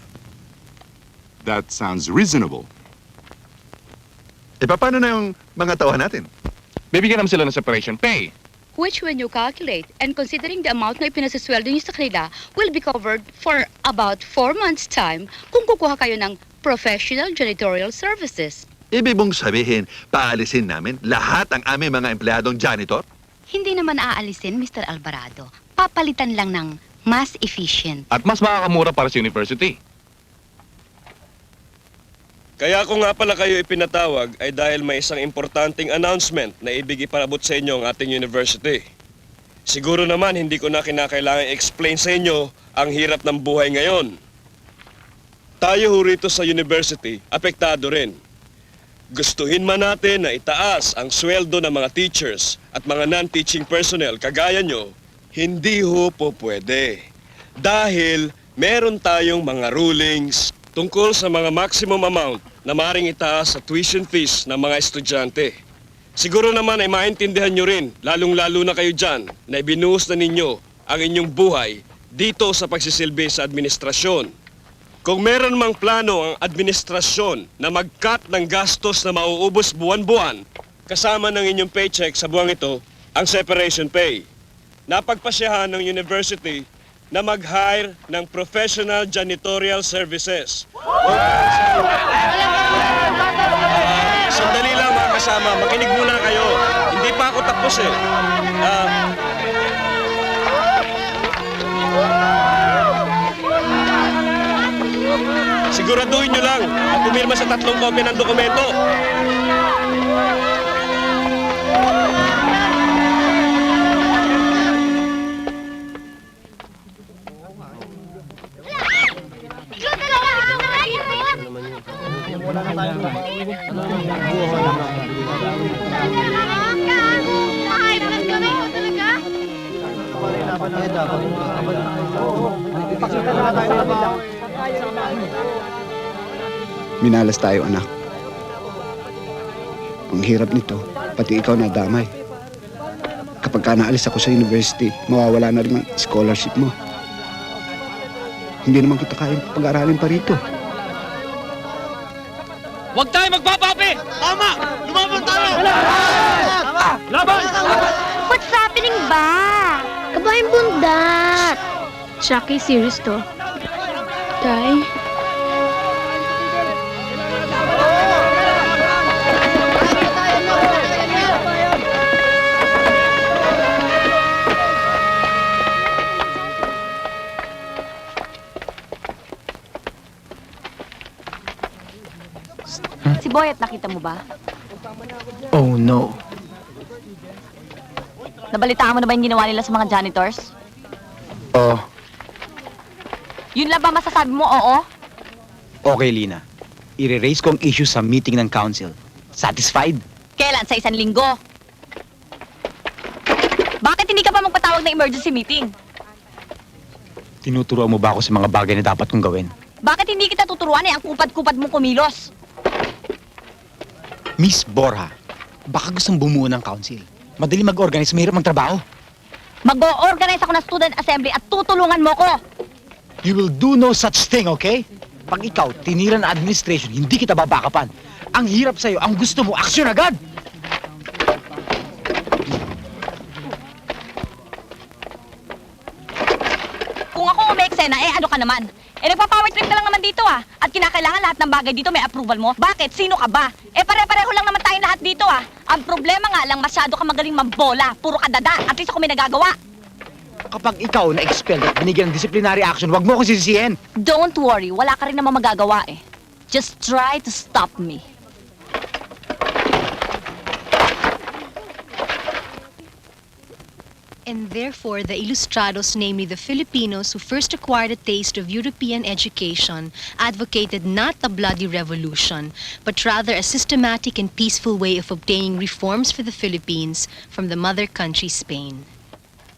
R: That sounds reasonable.
K: E paano na yung mga tauhan natin?
Q: Bibigyan naman sila ng separation pay.
A: Which when you calculate and considering the amount na ipinasasweldo niyo sa kanila will be covered for about 4 months' time kung kukuha kayo ng professional janitorial services.
K: Ibig mong sabihin, paalisin namin lahat ang aming mga empleyadong janitor?
A: Hindi naman aalisin, Mr. Alvarado. Papalitan lang ng mas efficient.
Q: At mas makakamura para sa university.
N: Kaya kung nga pala kayo ipinatawag ay dahil may isang importanteng announcement na ibig ipaabot sa inyo ang ating university. Siguro naman hindi ko na kinakailangan explain sa inyo ang hirap ng buhay ngayon. Tayo ho rito sa university, apektado rin. Gustuhin man natin na itaas ang sweldo ng mga teachers at mga non-teaching personnel kagaya nyo, hindi ho po pwede. Dahil meron tayong mga rulings tungkol sa mga maximum amount na maaaring itaas sa tuition fees ng mga estudyante. Siguro naman ay maintindihan nyo rin, lalong-lalo na kayo dyan, na ibinuhos na ninyo ang inyong buhay dito sa pagsisilbi sa administrasyon. Kung meron mang plano ang administrasyon na mag-cut ng gastos na mauubos buwan-buwan, kasama ng inyong paycheck sa buwang ito, ang separation pay. Napagpasyahan ng university na mag-hire ng professional janitorial services. Sandali lang mga kasama, makinig muna kayo. Hindi pa ako tapos eh. Siguraduhin nyo lang at pumirma sa 3 kopya ng dokumento.
H: Minalas tayo, anak. Ang hirap nito, pati ikaw nadamay. Kapag ka naalis ako sa university, mawawala na rin ang scholarship mo. Hindi naman kita kayang pag-aralin pa rito.
G: Huwag tayo magpapapi! Tama! Lumaban tayo! Laban!
B: What's happening ba? Kabahin bundat. Chucky, serious to. Tay?
C: Si Boyet, nakita mo ba?
G: Oh no.
C: Nabalitaan mo na ba yung ginawa nila sa mga janitors?
F: Oh,
C: Yun lang ba masasabi mo, oo?
F: okay, Lina. I-raise ko ang issue sa meeting ng council. Satisfied?
C: Kailan? Sa 1 linggo? Bakit hindi ka pa magpatawag ng emergency meeting?
F: Tinuturuan mo ba ako sa mga bagay na dapat kong gawin?
C: Bakit hindi kita tuturuan ang kupad-kupad mong kumilos?
F: Miss Borja, baka gustong bumuo ng council. Madali mag-organize, mahirap ang trabaho.
C: Mag-o-organize ako ng student assembly at tutulungan mo ko!
F: You will do no such thing, okay? Pag ikaw, tinira ng administration, hindi kita babakapan. Ang hirap sa'yo, ang gusto mo, aksyon agad!
C: Kung ako umeksena, ano ka naman? Nagpa-power trip ka lang naman dito At kinakailangan lahat ng bagay dito may approval mo. Bakit? Sino ka ba? Pare-pareho lang naman tayo lahat dito Ang problema nga lang, masyado ka magaling mambola. Puro ka dada. At least ako may nagagawa.
F: Kapag ikaw na-expelled at binigyan ng disciplinary action, wag mo akong sisisihin.
C: Don't worry, wala ka rin naman magagawa Just try to stop me.
S: And therefore, the Ilustrados, namely the Filipinos who first acquired a taste of European education, advocated not a bloody revolution, but rather a systematic and peaceful way of obtaining reforms for the Philippines from the mother country, Spain.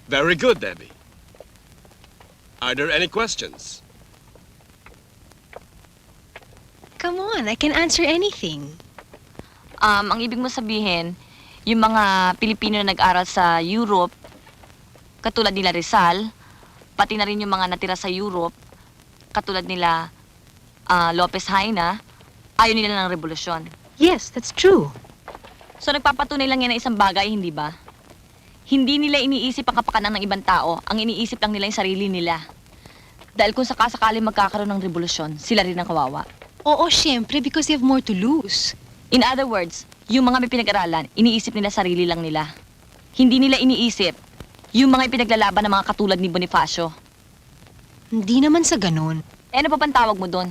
N: Very good, Debbie. Are there any questions?
S: Come on, I can answer anything.
C: Ang ibig mo sabihin, yung mga Pilipino na nag-aral sa Europe, Katulad nila Rizal, pati na rin yung mga natira sa Europe, katulad nila Lopez Haina, ayaw nila ng revolusyon.
S: Yes, that's true.
C: So nagpapatunay lang yan ng isang bagay, hindi ba? Hindi nila iniisip ang kapakanan ng ibang tao, ang iniisip lang nila yung sarili nila. Dahil kung sakasakali magkakaroon ng revolusyon, sila rin ang kawawa.
S: Oo, syempre, because they have more to lose.
C: In other words, yung mga may pinag-aralan, iniisip nila sarili lang nila. Hindi nila iniisip yung mga ipinaglalaban ng mga katulad ni Bonifacio.
S: Hindi naman sa ganun.
C: Eh ano pa bang tawag mo doon?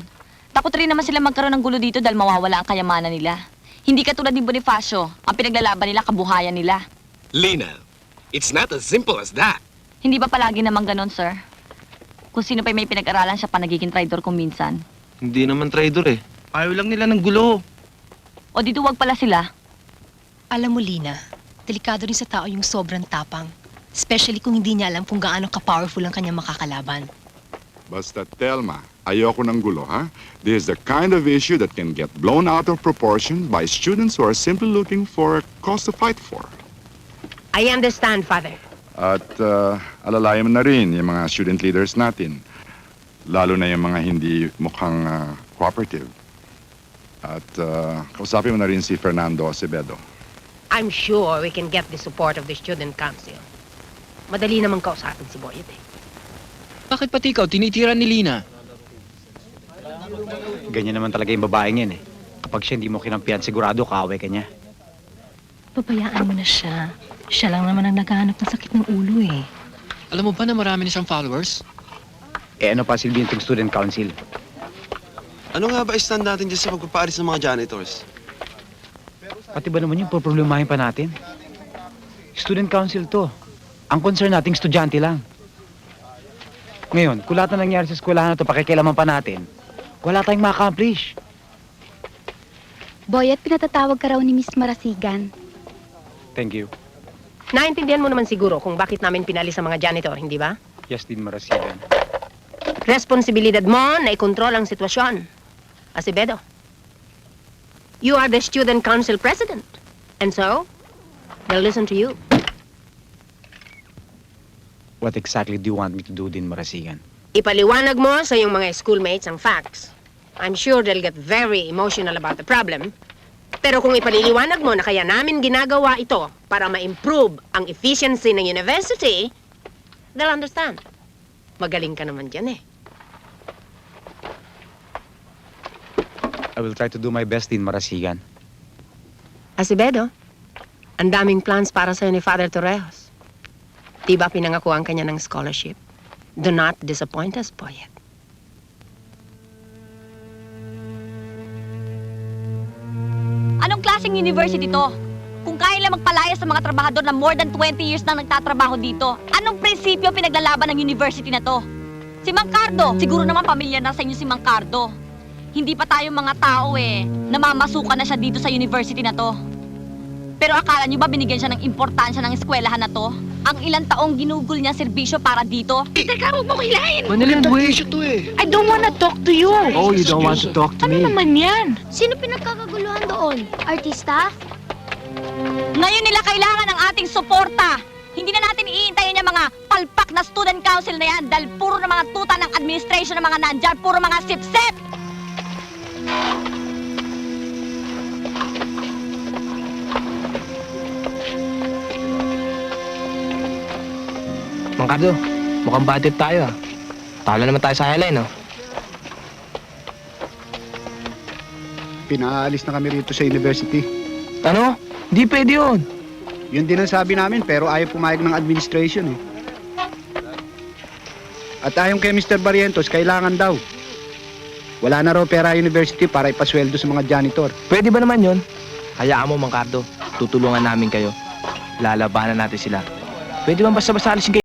C: Takot rin naman sila magkaroon ng gulo dito dahil mawawala ang kayamanan nila. Hindi katulad ni Bonifacio, ang pinaglalaban nila, kabuhayan nila.
I: Lina, it's not as simple as that.
C: Hindi ba palagi naman ganon, sir? Kung sino pa may pinag-aralan siya pa nagiging traitor kung minsan.
I: Hindi naman traitor eh. Ayaw lang nila ng gulo.
C: O dito wag pala sila.
S: Alam mo, Lina, delikado rin sa tao yung sobrang tapang. Especially kung hindi niya alam kung gaano ka-powerful ang kanyang makakalaban.
R: Basta, Telma, ayoko ng gulo, ha? This is the kind of issue that can get blown out of proportion by students who are simply looking for a cause to fight for.
D: I understand, Father.
R: At alalayan mo na rin yung mga student leaders natin. Lalo na yung mga hindi mukhang cooperative. At kausapin mo na rin si Fernando Acevedo.
D: I'm sure we can get the support of the Student Council. Madali namang kausapin si Boyet eh.
G: Bakit pati ikaw tinitira ni Lina?
F: Ganyan naman talaga yung babaeng yan eh. Kapag siya hindi mo kinampihan, sigurado kaaway ka niya.
S: Pabayaan mo na siya. Siya lang naman ang naghahanap ng sakit ng ulo eh.
M: Alam mo ba na marami na siyang followers?
F: Eh ano pa silbihin itong student council?
I: Ano nga ba stand natin dyan sa pagpapaalis ng mga janitors?
F: Pati ba naman yung problemahin pa natin? Student council to. Ang concern nating estudyante lang. Ngayon, kung lahat na nangyari sa eskwelahan na to, pakikialaman pa natin, wala tayong ma-accomplish.
A: Boyet, pinatatawag ka raw ni Miss Marasigan.
F: Thank you.
D: Naintindihan mo naman siguro kung bakit namin pinalis ang mga janitor, hindi ba?
F: Yes, din Marasigan.
D: Responsibilidad mo na ikontrol ang sitwasyon. Acevedo, you are the Student Council President. And so, they'll listen to you.
F: What exactly do you want me to do din, Marasigan?
D: Ipaliwanag mo sa iyong mga schoolmates ang facts. I'm sure they'll get very emotional about the problem. Pero kung ipaliliwanag mo na kaya namin ginagawa ito para ma-improve ang efficiency ng university, they'll understand. Magaling ka naman dyan eh.
F: I will try to do my best din, Marasigan.
D: Acevedo, ang daming plans para sa'yo ni Father Torrejos. Di ba pinangakuan kanya ng scholarship? Do not disappoint us, Boyet.
C: Anong klaseng university to? Kung kaya lang magpalaya sa mga trabahador na more than 20 years nang nagtatrabaho dito, anong prinsipyo pinaglalaban ng university na to? Si Mang Cardo, siguro naman pamilyar na sa inyo si Mang Cardo. Hindi pa tayo mga tao namamasukan na siya dito sa university na to. Pero akala niyo ba binigyan siya ng importansya ng eskwelahan na to? Ang ilang taong ginugol niya serbisyo para dito?
B: Teka, huwag mo kilahin!
I: Manila, buhay to eh.
B: I don't wanna talk to you!
I: Oh, you don't want to talk to me?
B: Ano naman yan?
A: Sino pinagkakaguluhan doon? Artista?
C: Ngayon nila kailangan ng ating suporta. Hindi na natin iintayin yung mga palpak na student council na yan dahil puro na mga tuta ng administration ng mga nandyan, puro mga sip-sip!
I: Mang Cardo, mukhang budget tayo ah. Talo naman tayo sa highline, no?
H: Pinaalis na kami rito sa university.
I: Ano? Di pwede yun.
H: Yun din ang sabi namin, pero ayaw pumayag ng administration eh. At ayon kay Mr. Barrientos, kailangan daw. Wala na raw pera university para ipasweldo sa mga janitor.
I: Pwede ba naman yun? Hayaan mo, Mang Cardo. Tutulungan namin kayo. Lalabanan natin sila. Pwede ba basta-basta alisin kayo?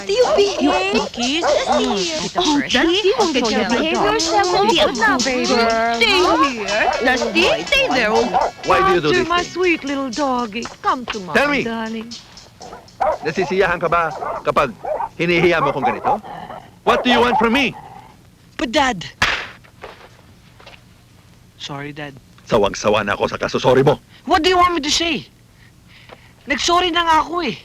L: Do you behave?
C: Kiss?
L: Oh, Dusty, won't get your behave yourself. Won't be now, baby. Stay here. Dusty, stay there.
K: Why do you do this
B: My
K: thing?
B: sweet little doggy. Come to mama,
K: Tell me.
B: darling.
K: Nasisiyahan ka ba kapag hinihiya mo kong ganito? What do you want from me?
G: But Dad! Sorry, Dad.
K: Sawang-sawa na ako sa kasusori mo.
G: What do you want me to say? Nagsorry na nga ako eh.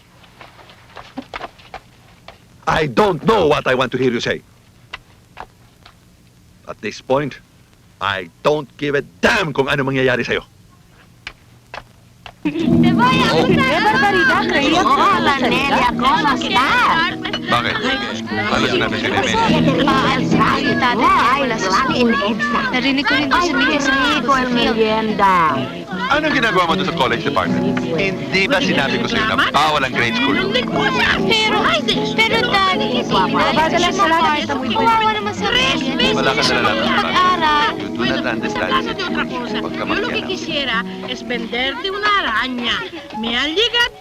K: I don't know what I want to hear you say. At this point, I don't give a damn kung ano mangyayari sa'yo.
C: Barbarita, Nelia, ¿cómo estás?
K: Bakit? Ano sinabi si Neme?
S: Narinig ko rin doon sa media sa
C: merienda.
K: Anong ginagawa mo doon sa college department? Hindi ba sinabi ko sa'yo na bawal ang grade school?
S: Pero Daddy, kawawa naman sa Reyes.
K: Wala ka nalalaman.
S: Pag-aral.
K: You do not understand the situation.
T: Yo lo que quisiera es venderte una araña. Me han llegado.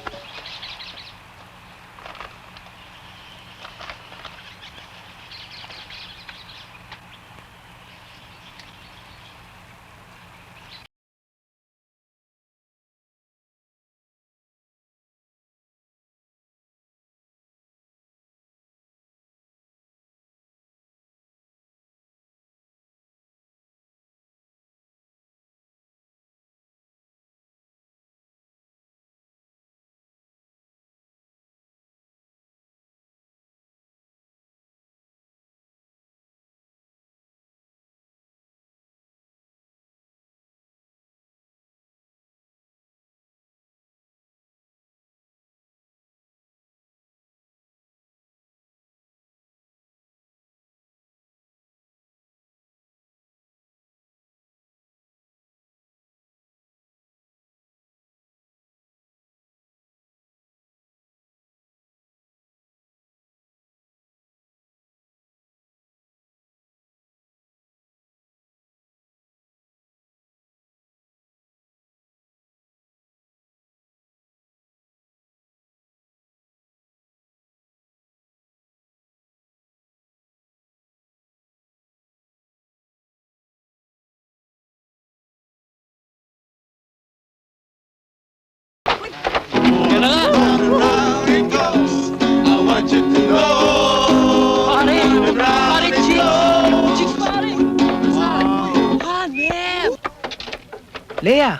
I: Leia!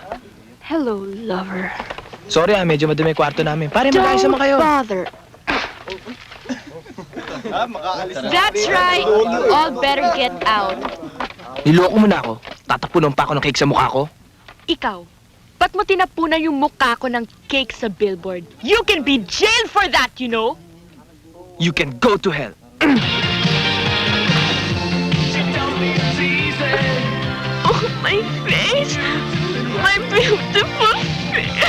B: Hello, lover.
I: Sorry medyo madumi yung kwarto namin. Pare, magkaayos naman kayo.
B: bother.
C: That's right. You all better get out.
I: Niloko mo na ako. Tatapunan pa ako ng cake sa mukha ko.
B: Ikaw, ba't mo tinapunan yung mukha ko ng cake sa billboard? You can be jailed for that, you know?
I: You can go to hell.
B: Oh, my face! My beautiful face!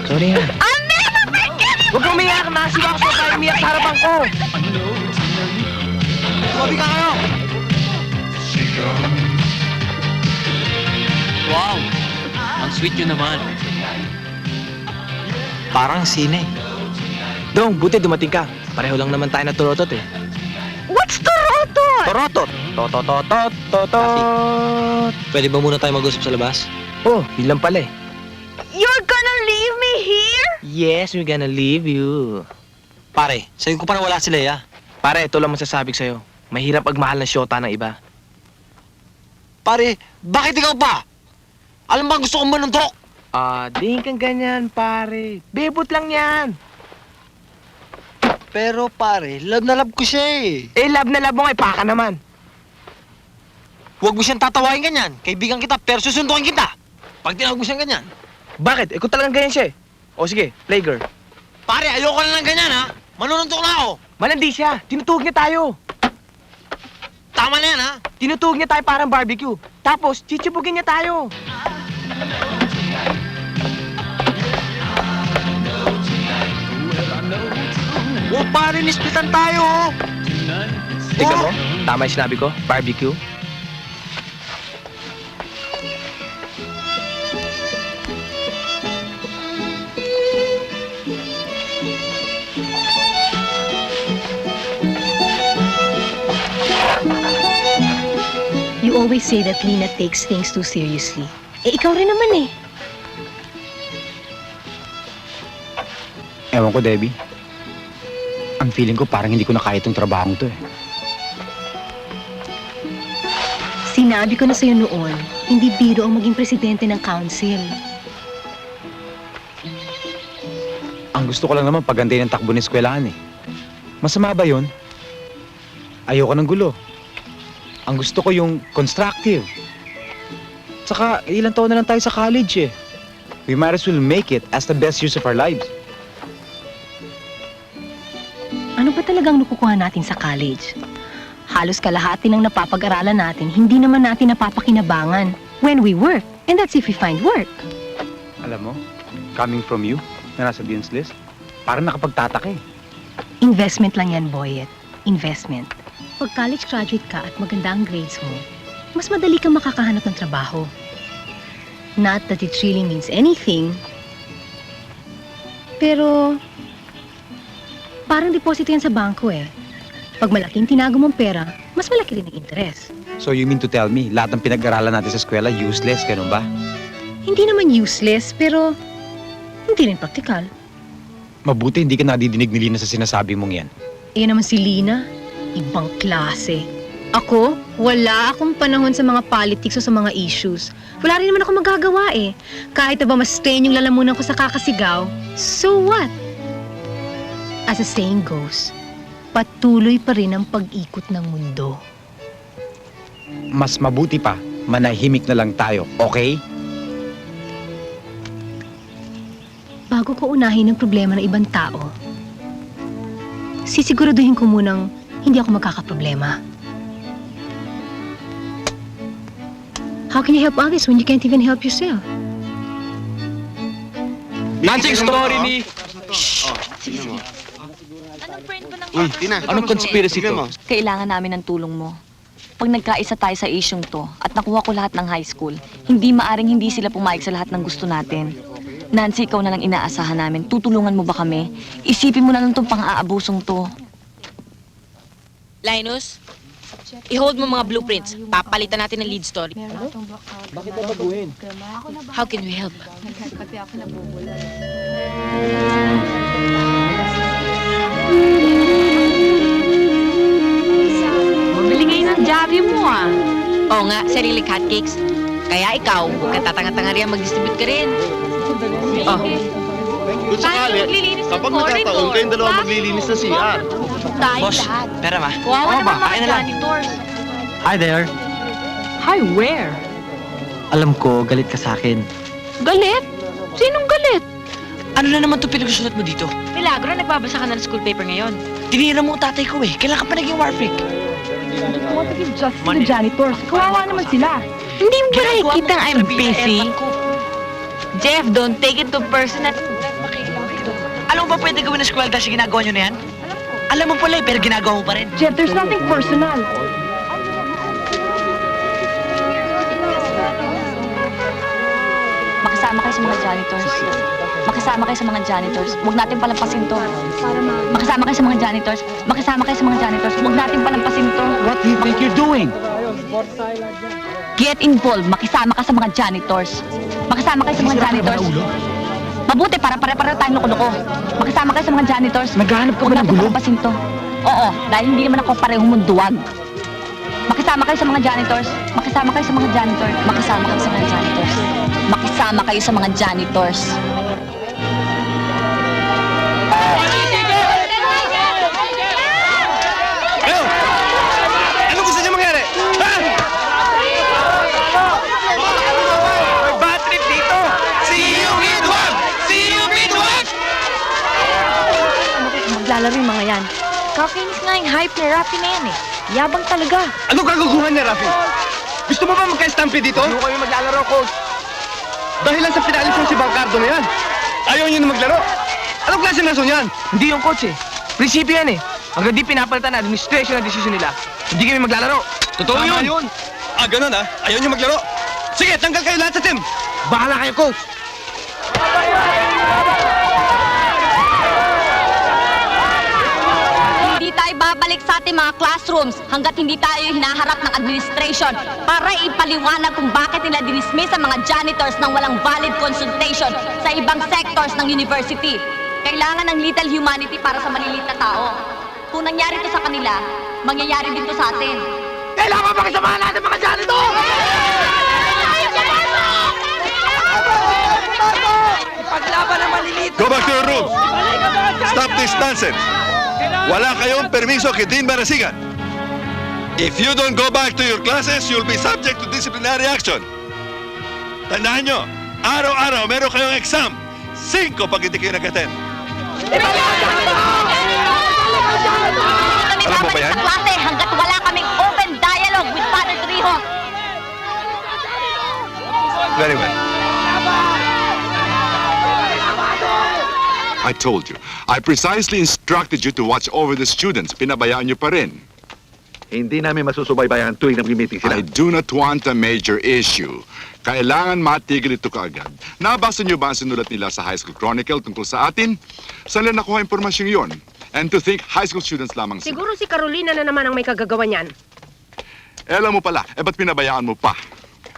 I: Sorry ha.
B: I'll never forget it!
I: Huwag kang umiyak. Nasiwa ko sa tayo umiyak sa harapan ko. Tumabi ka kayo.
G: Wow! Ang sweet nyo naman. Parang sine.
I: Dong, buti dumating ka. Pareho lang naman tayo na turotot eh.
B: What's Torotot?
I: Torotot! Totototot! Totot!
G: Pwede ba muna tayo mag-usap sa labas?
I: Oh, yun lang pala eh.
B: You're gonna leave me here?
I: Yes, we're gonna leave you.
G: Pare, sa'yo ko parang wala si Leia.
I: Pare, ito lang masasabi ko sa'yo. Mahirap magmahal ng syota ng iba.
G: Pare, bakit ikaw pa? Alam ba gusto kong manuntok?
I: Di kang ganyan, pare. Bebot lang yan.
G: Pero pare, love na love ko siya eh.
I: Love na love mo kay Paka naman.
G: Huwag mo siyang tatawain ganyan. Kaibigan kita, pero susundukin kita. Pag tinawag mo siyang ganyan.
I: Bakit? Kung talagang ganyan siya eh. O sige, play girl.
G: Pare, ayoko na lang ganyan ha. Manununtok na ako.
I: Malandi siya. Tinutuhog niya tayo.
G: Tama na yan ha.
I: Tinutuhog niya tayo parang barbecue. Tapos, chichibugin niya tayo.
G: O pare, nispitan tayo oh.
I: Tignan mo, tama yung sinabi ko, barbecue.
S: always say that Lina takes things too seriously. Eh, ikaw rin naman eh.
F: Ewan ko, Debbie. Ang feeling ko parang hindi ko na kaya itong trabaho to eh.
S: Sinabi ko na sa'yo noon, hindi biro ang maging presidente ng council.
F: Ang gusto ko lang naman pagandahin ng takbo ng eskwelahan eh. Masama ba yun? Ayoko ng gulo. Ang gusto ko yung constructive. Tsaka, ilang taon na lang tayo sa college eh. We might as well make it as the best use of our lives.
S: Ano ba talagang nakukuha natin sa college? Halos kalahati ng napapag-aralan natin, hindi naman natin napapakinabangan when we work. And that's if we find work.
F: Alam mo, coming from you, na nasa Dean's List, parang nakapagtataka eh.
S: Investment lang yan, Boyet. Investment. Pag college graduate ka at maganda ang grades mo, mas madali kang makakahanap ng trabaho. Not that it really means anything, pero parang deposito yan sa bangko eh. Pag malaking tinago mong pera, mas malaki rin ang interes.
F: So you mean to tell me, lahat ng pinag-aralan natin sa eskwela, useless, ganun ba?
S: Hindi naman useless, pero hindi rin praktikal.
F: Mabuti hindi ka nadidinig ni Lina sa sinasabi mong yan.
S: Iyan naman si Lina, ibang klase. Ako, wala akong panahon sa mga politics o sa mga issues. Wala rin naman ako magagawa eh. Kahit na ba mas strain yung lalamunan ko sa kakasigaw, so what? As the saying goes, patuloy pa rin ang pag-ikot ng mundo.
F: Mas mabuti pa, manahimik na lang tayo, okay?
S: Bago ko unahin ang problema ng ibang tao, sisiguraduhin ko munang hindi ako magkakaproblema. How can you help others when you can't even help yourself?
I: Dancing story ni...
C: Uy,
I: Tina, anong conspiracy to?
C: Kailangan namin ng tulong mo. Pag nagkaisa tayo sa isyong to at nakuha ko lahat ng high school, hindi maaring hindi sila pumayag sa lahat ng gusto natin. Nancy, ikaw na lang inaasahan namin. Tutulungan mo ba kami? Isipin mo na lang itong pang-aabusong to.
B: Linus, i-hold mo mga blueprints. Papalitan natin ng lead story.
I: Bakit babaguhin?
B: How can we help?
C: Mabili ngayon ng Javi mo ah.
B: Oo nga, sarili hotcakes. Kaya ikaw, huwag ka tatanga-tanga riyan, mag-distribute ka rin. Oh.
N: Kung sakali, kapag nagkataon, kayong dalawa maglilinis ng CR.
G: Boss, pera ba?
C: Wawa naman
G: Kain
C: mga
G: na lang.
C: janitors.
G: Hi there.
C: Hi, where?
G: Alam ko, galit ka sa akin.
B: Galit? Sinong galit?
G: Ano na naman ito pinagsusulat mo dito?
B: Milagro, nagbabasa ka na ng school paper ngayon.
G: Tinira mo ang tatay ko eh. Kailan ka pa naging war freak?
C: Want to give justice to the janitors. Kawawa naman sila.
B: Hindi mo ba
G: Ginagawa mo
B: nakikita I'm
G: sabihin na
B: busy?
G: airman ko.
B: Jeff, don't take it too personal.
G: Alam mo ba pwede gawin ng school dahil sa ginagawa nyo na yan? Alam mo pala eh, pero ginagawa mo pa rin.
C: Jeff, there's nothing personal. Makisama kayo sa mga janitors. Makisama kayo sa mga janitors. Huwag natin palampasin to. Makisama kayo sa mga janitors. Makisama kayo sa mga janitors. Huwag natin palampasin to.
F: What do you think you're doing?
C: Get involved. Makisama ka sa mga janitors. Makisama kayo sa mga janitors. Mabuti para pare-pare tayong loko-loko. Makisama kayo sa mga janitors.
F: Naghahanap ka ba
C: Huwag
F: ng
C: natin
F: gulo?
C: palampasin to. Oo, dahil hindi naman ako parehong munduwag. Makisama kayo sa mga janitors. Makisama kayo sa mga janitors. Makisama kayo sa mga janitors. Makisama kayo sa mga janitors.
N: Kayo! Ano gusto niyo mangyari? Ha? May bad trip dito! See you, Midwag! See you, Midwag!
B: Maglalaro yung mga yan. Kakainis nga yung hype ni Rafi na yan eh. Yabang talaga.
N: Ano kaguguhan niya, Rafi? Gusto mo ba magka-stampede dito? Ano kayo maglalaro, coach? Dahil lang sa pinalis mo si Bangcardo na yan. Ayaw niyo na maglaro. Anong klase ng rason yan?
I: Hindi yung coach eh. Prinsipyo yan eh. Hanggang di pinapalitan na administration ang desisyon nila, hindi kami maglalaro.
N: Totoo yun! Ah, ganun ah? Ayaw niyo maglaro? Sige, tanggal kayo lahat sa team!
I: Bahala kayo, coach!
C: Hindi tayo babalik sa ating mga classrooms hanggat hindi tayo hinaharap ng administration para ipaliwanag kung bakit nila dinismiss ang mga janitors ng walang valid consultation sa ibang sectors ng university. Kailangan ng little humanity para sa maliliit na tao. Kung nangyari to sa kanila, mangyayari din to sa atin.
G: Kailangan makisamahan natin mga janitor! Ipaglaban ang maliliit!
K: Go back to your rooms! Stop this nonsense! Wala kayong permiso kay Dean Barasigan. If you don't go back to your classes, you'll be subject to disciplinary action. Tandaan nyo, araw-araw meron kayong exam. 5 pag hindi kayo nag-attend. Alam mo ba yan?
C: Sa klase hanggat wala kaming open dialogue with Father Trihos.
K: Very well.
R: I told you. I precisely instructed you to watch over the students. Pinabayaan niyo pa rin.
K: Hindi namin masusubaybayan tuwing nag-meeting sila.
R: I do not want a major issue. Kailangan matigil ito kaagad. Nabasa niyo ba ang sinulat nila sa High School Chronicle tungkol sa atin? Saan nila nakuha impormasyong yon? And to think high school students lamang sila.
D: Siguro si Carolina na naman ang may kagagawa niyan.
R: Alam mo pala, ba't pinabayaan mo pa?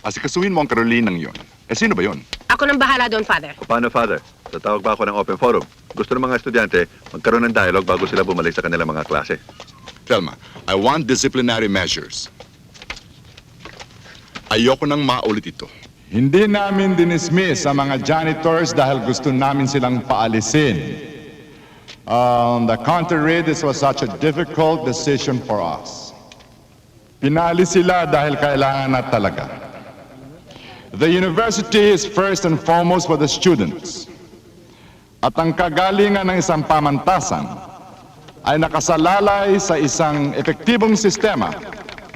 R: Asikasuhin mo ang Carolinang yon. Sino ba yon?
D: Ako nang bahala doon, Father.
K: Paano, Father? Tatawag ba ako ng open forum? Gusto ng mga estudyante magkaroon ng dialogue bago sila bumalik sa kanilang mga klase.
R: Telma, I want disciplinary measures. Ayoko nang maulit ito.
U: Hindi namin dinismiss ang mga janitors dahil gusto namin silang paalisin. On the contrary, this was such a difficult decision for us. Pinalis sila dahil kailangan na talaga. The university is first and foremost for the students. At ang kagalingan ng isang pamantasan ay nakasalalay sa isang epektibong sistema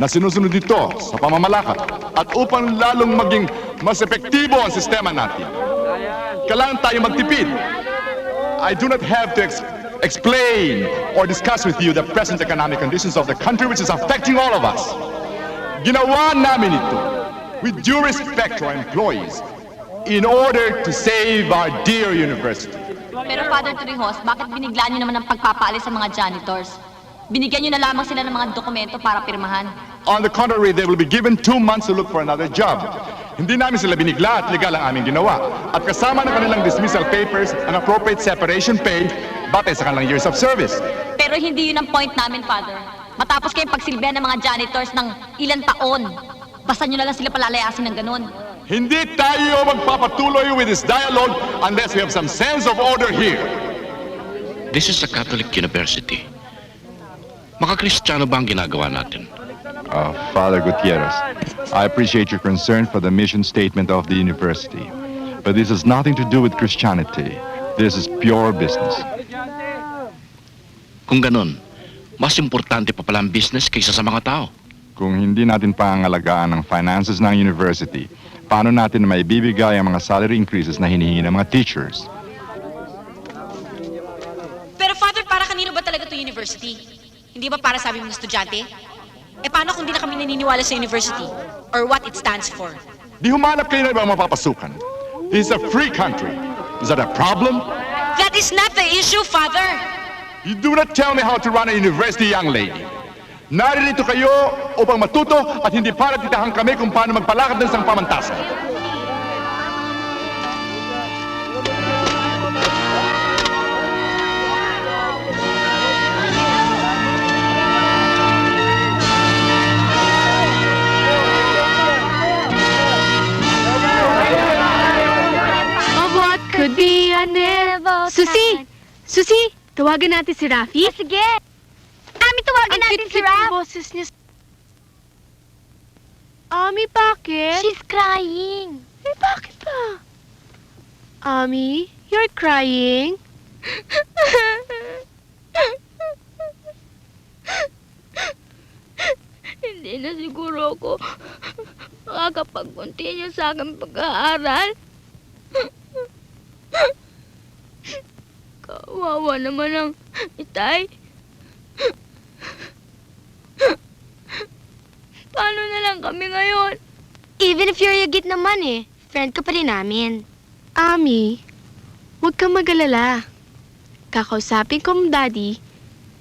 U: na sinusunod dito sa pamamalakad. At upang lalong maging mas epektibo ang sistema natin, kailangan tayo magtipid. I do not have to explain or discuss with you the present economic conditions of the country which is affecting all of us. Ginawa namin ito with due respect to our employees in order to save our dear university.
C: Pero Father Trihos, bakit binigla niyo naman ang pagpapaalis sa mga janitors? Binigyan niyo na lamang sila ng mga dokumento para pirmahan.
U: On the contrary, they will be given 2 months to look for another job. Hindi namin sila binigla at legal ang aming ginawa. At kasama ng kanilang dismissal papers, an appropriate separation pay, batay sa kanilang years of service.
C: Pero hindi yun ang point namin, Father. Matapos kayong pagsilbihan ng mga janitors ng ilang taon, basta nyo na lang sila palalayasin ng ganun.
U: Hindi tayo magpapatuloy with this dialogue unless we have some sense of order here.
V: This is a Catholic university. Maka-Kristiyano ba ang ginagawa natin?
U: Father Gutierrez, I appreciate your concern for the mission statement of the university. But this has nothing to do with Christianity. This is pure business.
V: Kung ganun, mas importante pa pala ang business kaysa sa mga tao.
U: Kung hindi natin pangangalagaan ang finances ng university, paano natin maibibigay ang mga salary increases na hinihingi ng mga teachers?
B: Pero Father, para kanino ba talaga to university? Hindi ba para sa aming mga estudyante? Eh paano kung di na kami naniniwala sa university? Or what it stands for?
U: Di humanap kayo ng ibang mapapasukan. This is a free country. Is that a problem?
B: That is not the issue, Father!
U: You do not tell me how to run a university, young lady. Naririto kayo upang matuto at hindi para titahan kami kung paano magpalakad ng isang pamantasan.
S: What could be a never... Susi! Susi! Tawagan natin si Rafi.
C: Sige! Ami, tawagan natin si Raf.
S: Boses niya. Ami, bakit?
C: She's crying.
S: Eh, bakit ba? Ami, you're crying?
A: Hindi na siguro ako makakapag-continue sa aking pag-aaral. Kawawa naman ang itay. Paano na lang kami ngayon?
S: Even if you're yagit naman friend ka pa rin namin. Ami, huwag kang mag-alala. Kakausapin ko ang daddy,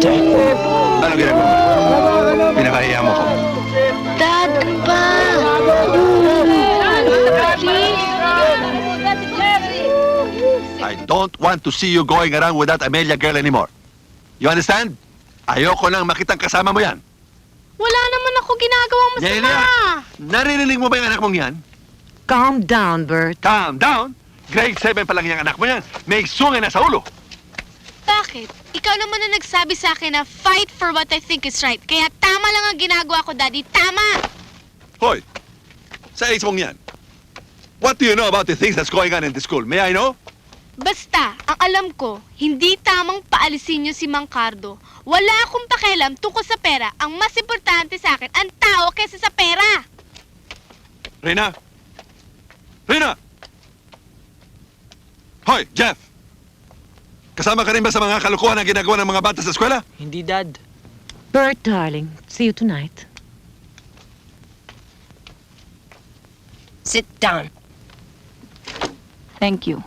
G: daughter.
K: Ano ginagawa mo? Pinakahiya mo ko.
E: Dad, ano ba?
K: I don't want to see you going around with that Amelia girl anymore. You understand? Ayoko nang makitang kasama mo yan.
E: Wala naman ako ginagawang masama.
K: Nelia, naririnig mo ba yung anak mong yan?
J: Calm down, Bert.
K: Calm down? Grade 7 pa lang yung anak mo yan. May sungay na sa ulo.
O: Bakit? Ikaw naman na nagsabi sa akin na fight for what I think is right. Kaya tama lang ang ginagawa ko, Daddy. Tama!
K: Hoy, sa age mong yan, what do you know about the things that's going on in the school? May I know?
O: Basta, ang alam ko, hindi tamang paalisin niyo si Mang Cardo. Wala akong pakialam tungkol sa pera. Ang mas importante sa akin, ang tao kaysa sa pera.
K: Rina? Rina! Hoy, Jeff! Kasama ka rin ba sa mga kalukuhan na ginagawa ng mga bata sa eskwela?
G: Hindi, Dad.
J: Bert, darling, see you tonight.
D: Sit down.
C: Thank you.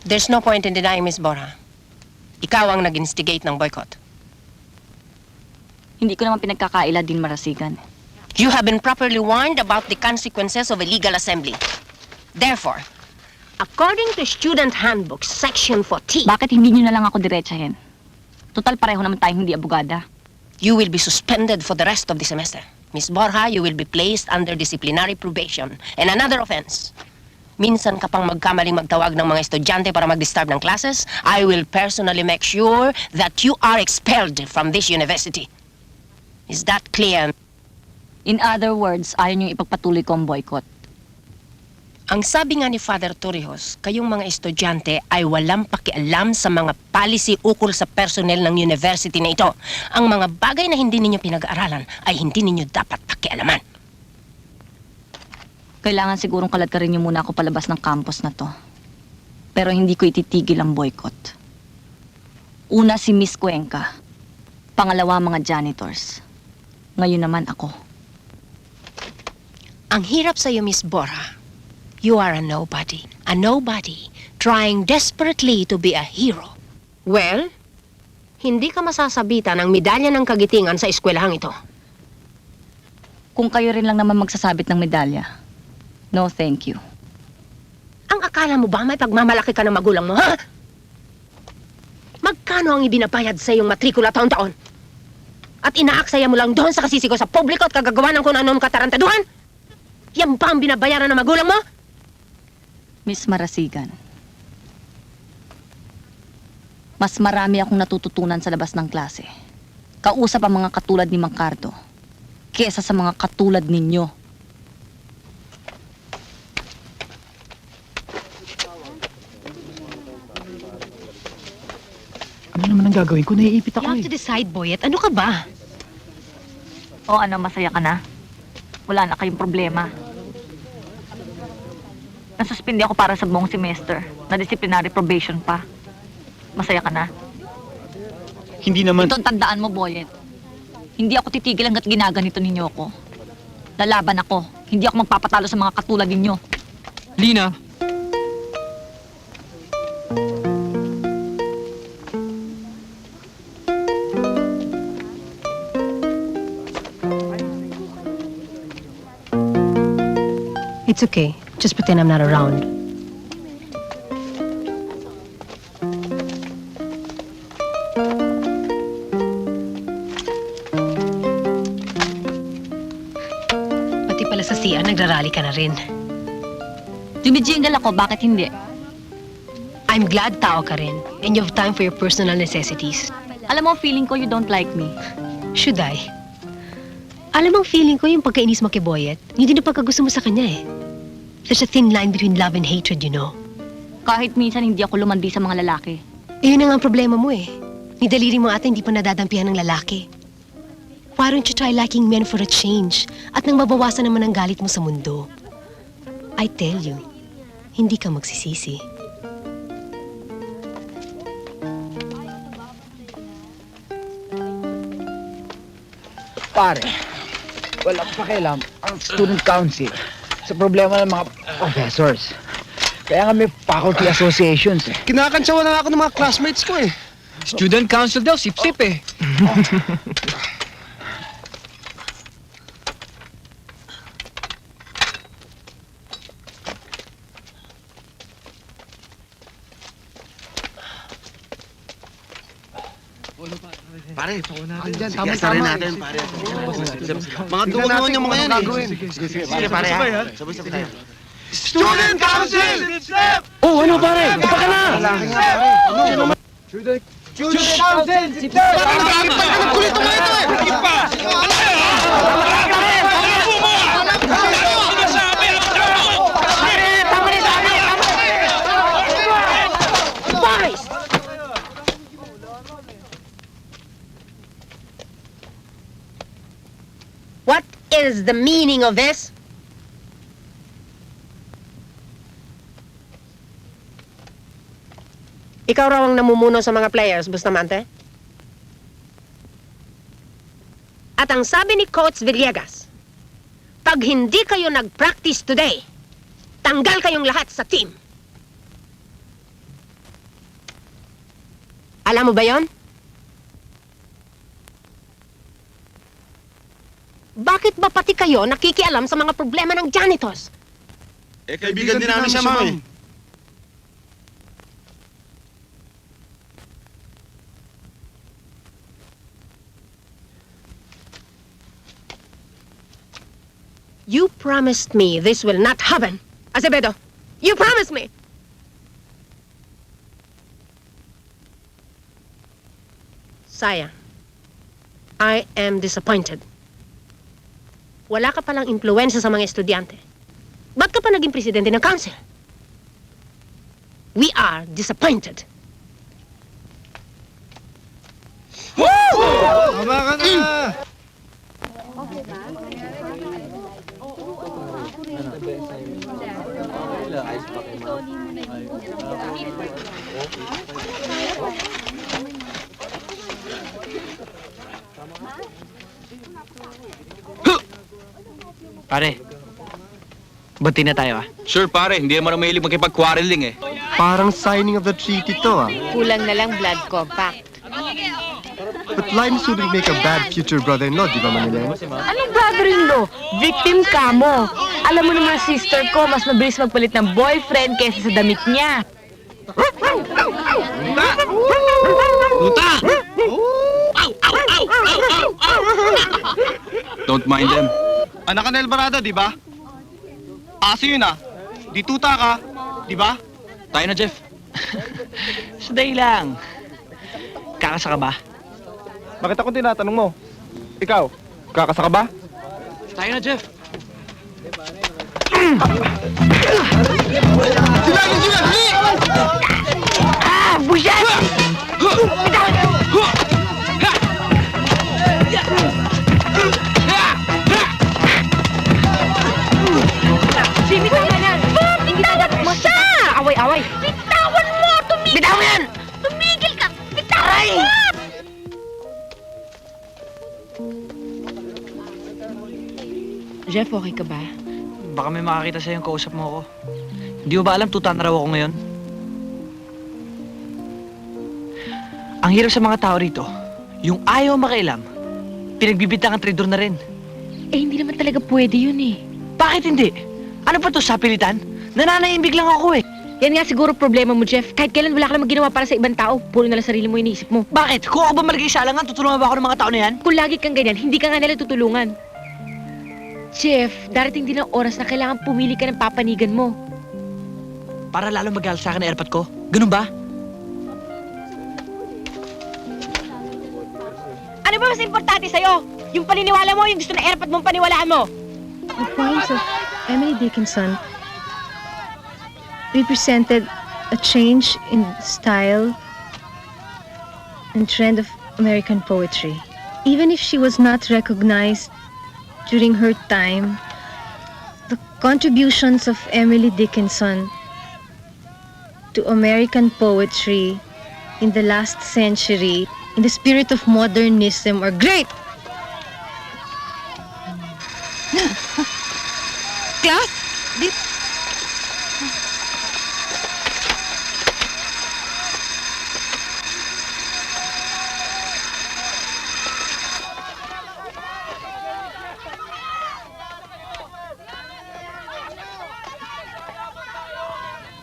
D: There's no point in denying, Miss Bora. Ikaw ang nag-instigate ng boycott.
C: Hindi ko naman pinagkakaila din marasigan.
D: You have been properly warned about the consequences of illegal assembly. Therefore, according to Student Handbook, Section 14...
C: Bakit hindi nyo na lang ako diretsahin? Total pareho naman tayong hindi abogada.
D: You will be suspended for the rest of the semester. Miss Borja, you will be placed under disciplinary probation. And another offense. Minsan ka pang magkamaling magtawag ng mga estudyante para mag-disturb ng classes, I will personally make sure that you are expelled from this university. Is that clear?
C: In other words, ayaw nyo ipagpatuloy ko ang boycott.
D: Ang sabi nga ni Father Torrijos, kayong mga estudyante ay walang pakialam sa mga policy ukol sa personnel ng university na ito. Ang mga bagay na hindi ninyo pinag-aaralan ay hindi ninyo dapat pakialaman.
C: Kailangan sigurong kalad ka rin nyo muna ako palabas ng campus na to. Pero hindi ko ititigil ang boycott. Una si Miss Cuenca. Pangalawa mga janitors. Ngayon naman ako.
D: Ang hirap sa'yo, Miss Bora. You are a nobody. A nobody trying desperately to be a hero. Well, hindi ka masasabitan ng medalya ng kagitingan sa eskwelahang ito.
C: Kung kayo rin lang naman magsasabit ng medalya, no thank you.
D: Ang akala mo ba may pagmamalaki ka ng magulang mo, ha? Magkano ang ibinabayad sa iyong matrikula taon-taon? At inaaksaya mo lang doon sa kasisigo sa publiko at kagagawa ng kung anong katarantaduhan? Yan ba ang binabayaran ng magulang mo?
C: Miss Marasigan, mas marami akong natututunan sa labas ng klase. Kausap ang mga katulad ni Mang Cardo kesa sa mga katulad ninyo.
G: Ano naman ang gagawin ko? Naiipit
S: You have to decide, Boyet. Ano ka ba?
C: O ano, masaya ka na? Wala na kayong problema. Nasuspindi ako para sa buong semester. Na disciplinary probation pa. Masaya ka na?
F: Hindi naman...
C: Ito ang tandaan mo, Boyet. Hindi ako titigil hanggat ginaganito ninyo ako. Lalaban ako. Hindi ako magpapatalo sa mga katulad ninyo.
M: Lina!
D: It's okay. Just pretend I'm not around.
S: Pati pala sa CR, nagrarally ka na rin.
C: Dumijingal ako, bakit hindi?
S: I'm glad tao ka rin. And you have time for your personal necessities.
C: Alam mo, feeling ko you don't like me.
S: Should I? Alam mong feeling ko yung pagkainis mo kay Boyet, hindi na pagkagusto mo sa kanya eh. There's a thin line between love and hatred, you know.
C: Kahit minsan hindi ako lumandi sa mga lalaki.
S: Yun na nga ang problema mo eh. Ni daliri mo ata hindi pa nadadampihan ng lalaki. Why don't you try liking men for a change? At nang mabawasan naman ang galit mo sa mundo. I tell you, hindi ka magsisisi.
G: Pare, walang pakialam ang student council sa problema ng mga professors. Kaya nga may faculty associations eh.
W: Kinakantsawan na ako ng mga classmates ko eh.
G: Student council daw, sip-sip eh.
I: Pare, andyan, tama-tama. Natin, pare. Mga tuwan yung mga yan eh. Sige, pare ha. Sabay-sabay tayo.
G: Student council! Oh, ano pare? Ipa ka na! Student council!
I: Ang kulit mo ito eh! Ipa!
D: What is the meaning of this? Ikaw raw ang namumuno sa mga players, Bustamante? At ang sabi ni Coach Villegas, pag hindi kayo nag-practice today, tanggal kayong lahat sa team. Alam mo ba yon? Bakit ba pati kayo nakikialam sa mga problema ng janitors?
I: Eh, kaibigan din namin siya, ma'am.
D: You promised me this will not happen. Acevedo, you promised me. Sayang. I am disappointed. Wala ka palang impluensya sa mga estudyante. Ba't ka pa naging presidente ng council? We are disappointed.
I: Tama ka na!
G: Pare, bati na tayo ah.
P: Sure pare, hindi naman mahilig makipag-quarreling eh.
Q: Parang signing of the treaty to ah.
B: Kulang na lang blood compact.
Q: But Lime shouldn't make a bad future brother-in-law, di ba Manilena?
B: Anong brother-in-law? Victim ka mo. Alam mo naman, sister ko, mas mabilis magpalit ng boyfriend kaysa sa damit niya.
P: Tuta! Don't mind them.
I: Anak ka na Alvarado, di ba? Aso yun ah. Di tuta ka, di ba?
P: Tayo na, Jeff.
G: Saday lang. Kakasa ka ba?
I: Bakit akong tinatanong mo? Ikaw, kakasa ka ba?
P: Tayo na, Jeff.
B: Ah! Busyat! Sinitawan na! Bitawan mo siya! Away-away! Bitawan mo! Tumigil! Bitawan yan! Tumigil ka! Bitawan mo! Jeff, okay ka ba?
G: Baka may makakita sa'yo yung kausap mo ako. Hindi mo ba alam, tuta na raw ako ngayon? Ang hirap sa mga tao rito, yung ayaw makialam, pinagbibintang ang traidor na rin.
B: Eh, hindi naman talaga pwede yun eh.
G: Bakit hindi? Ano pa to, sapilitan? Nananaimbig lang ako eh.
B: Yan nga siguro problema mo, Jeff. Kahit kailan wala ka namang ginawa para sa ibang tao, puro na lang sarili mo iniisip mo.
G: Bakit? Kung ako ba malagay sa alangan, tutulungan ba ako ng mga tao na yan?
B: Kung lagi kang ganyan, hindi ka nga nila tutulungan. Jeff, darating din ang oras na kailangan pumili ka ng papanigan mo.
G: Para lalo mag-aal sa akin ang airpot ko? Ganun ba?
B: Ano ba mas importante sa'yo? Yung paniniwala mo, yung gusto na airpot mong paniwalaan mo?
S: The poems of Emily Dickinson represented a change in style and trend of American poetry. Even if she was not recognized during her time, the contributions of Emily Dickinson to American poetry in the last century, in the spirit of modernism, are great.
L: Class?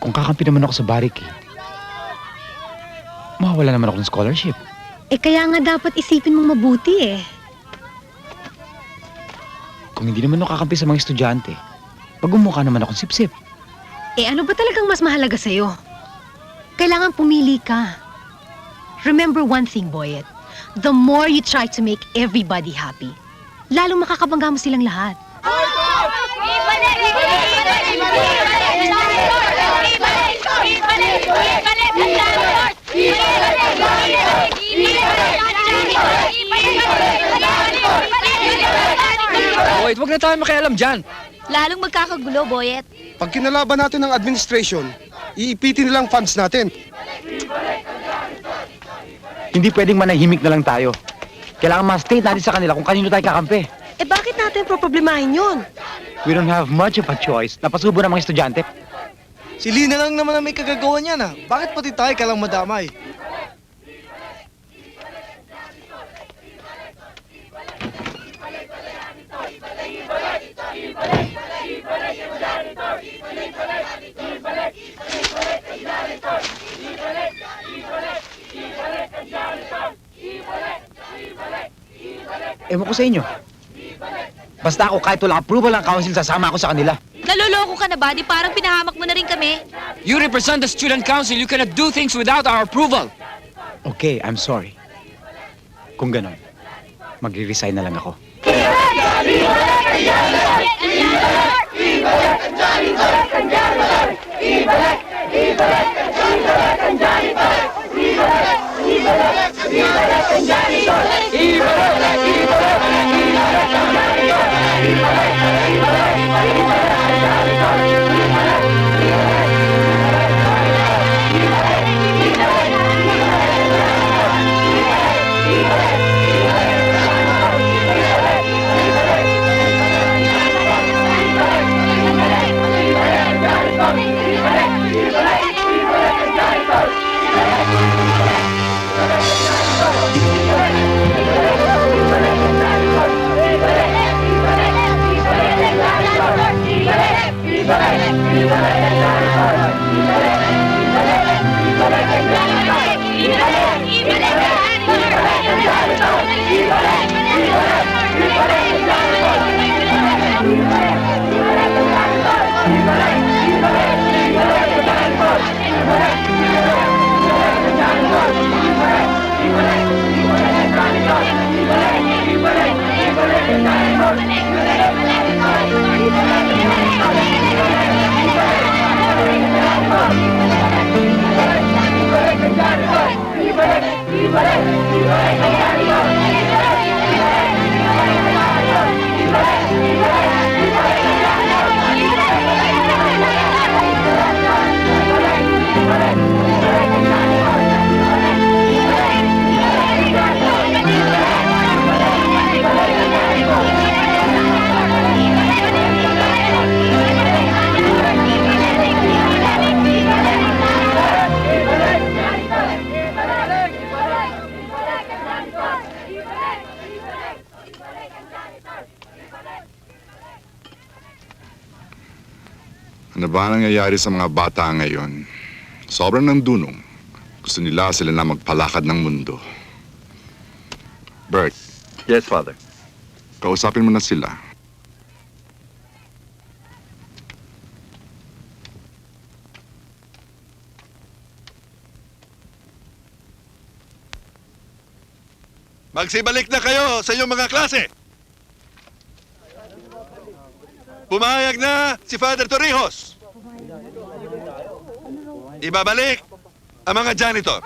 F: Kung kakampi naman ako sa barricade, mawawala naman ako ng scholarship.
S: Eh kaya nga dapat isipin mong mabuti eh.
F: Kung hindi naman ako kakampi sa mga estudyante, pagmumukha naman akong sip-sip.
S: Eh ano ba talagang mas mahalaga sa'yo? Kailangan pumili ka. Remember one thing, Boyet. The more you try to make everybody happy, lalong makakabangga mo silang lahat.
P: Boyet, wag na tayo makialam dyan.
B: Lalong magkakagulo, Boyet.
Q: Pag kinalaban natin ng administration, iipitin nilang funds natin.
F: Hindi pwedeng manahimik na lang tayo. Kailangan ma-state natin sa kanila kung kanino tayo kakampi.
D: Eh bakit natin problemahin yun?
F: We don't have much of a choice. Napasubo ng mga estudyante.
I: Si Lina lang naman ang may kagagawa niyan ah. Bakit pati tayo kailang madamay?
F: Ewan ko sa inyo. Basta ako, kahit wala approval ng council, sasama ako sa kanila.
B: Naloloko ka na ba? Di parang pinahamak mo na rin kami.
P: You represent the student council. You cannot do things without our approval.
F: Okay, I'm sorry. Kung ganon, magre-resign na lang ako.
R: Ano ba ang nangyayari sa mga bata ngayon? Sobrang ng dunong. Gusto nila sila na magpalakad ng mundo. Bert.
K: Yes, Father.
R: Kausapin mo na sila.
K: Magsibalik na kayo sa inyong mga klase. Pumayag na si Father Torrijos. Ibabalik ang mga janitor.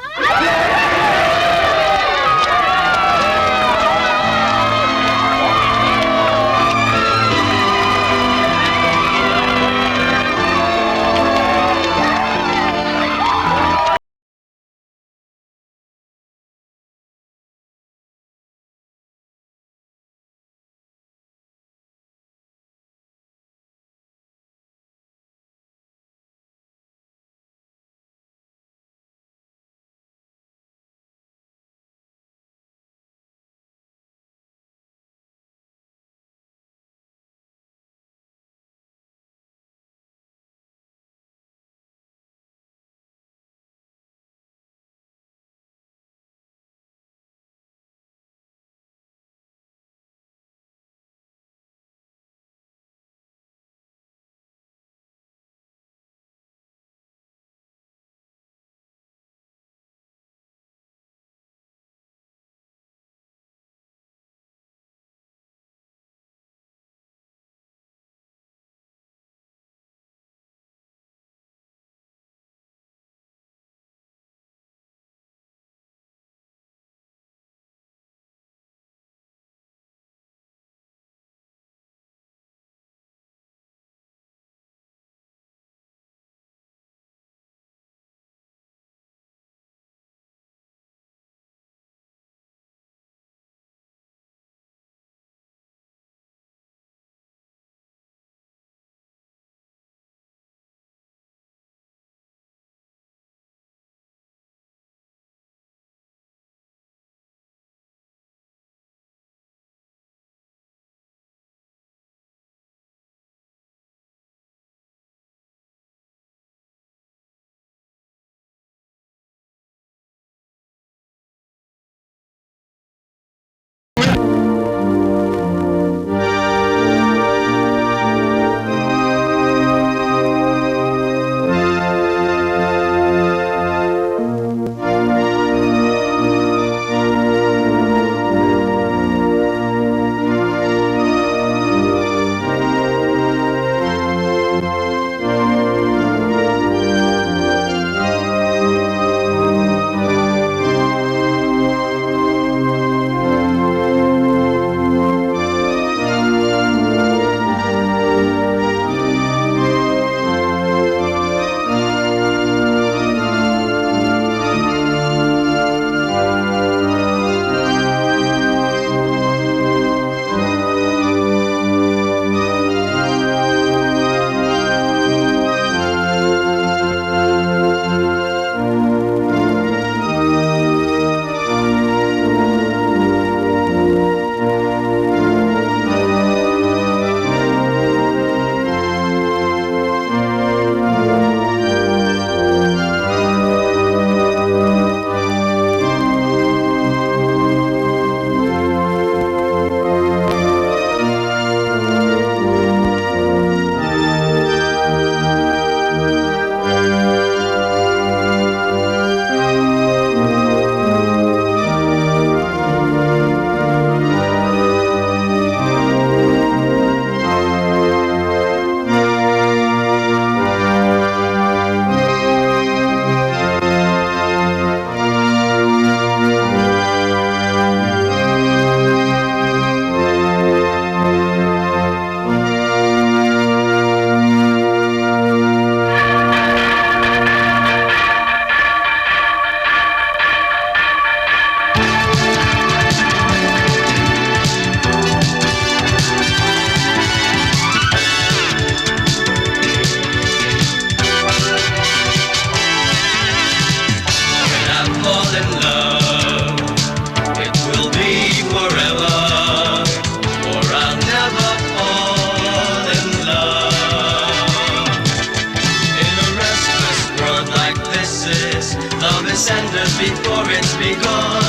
N: Love is ended before it's begun.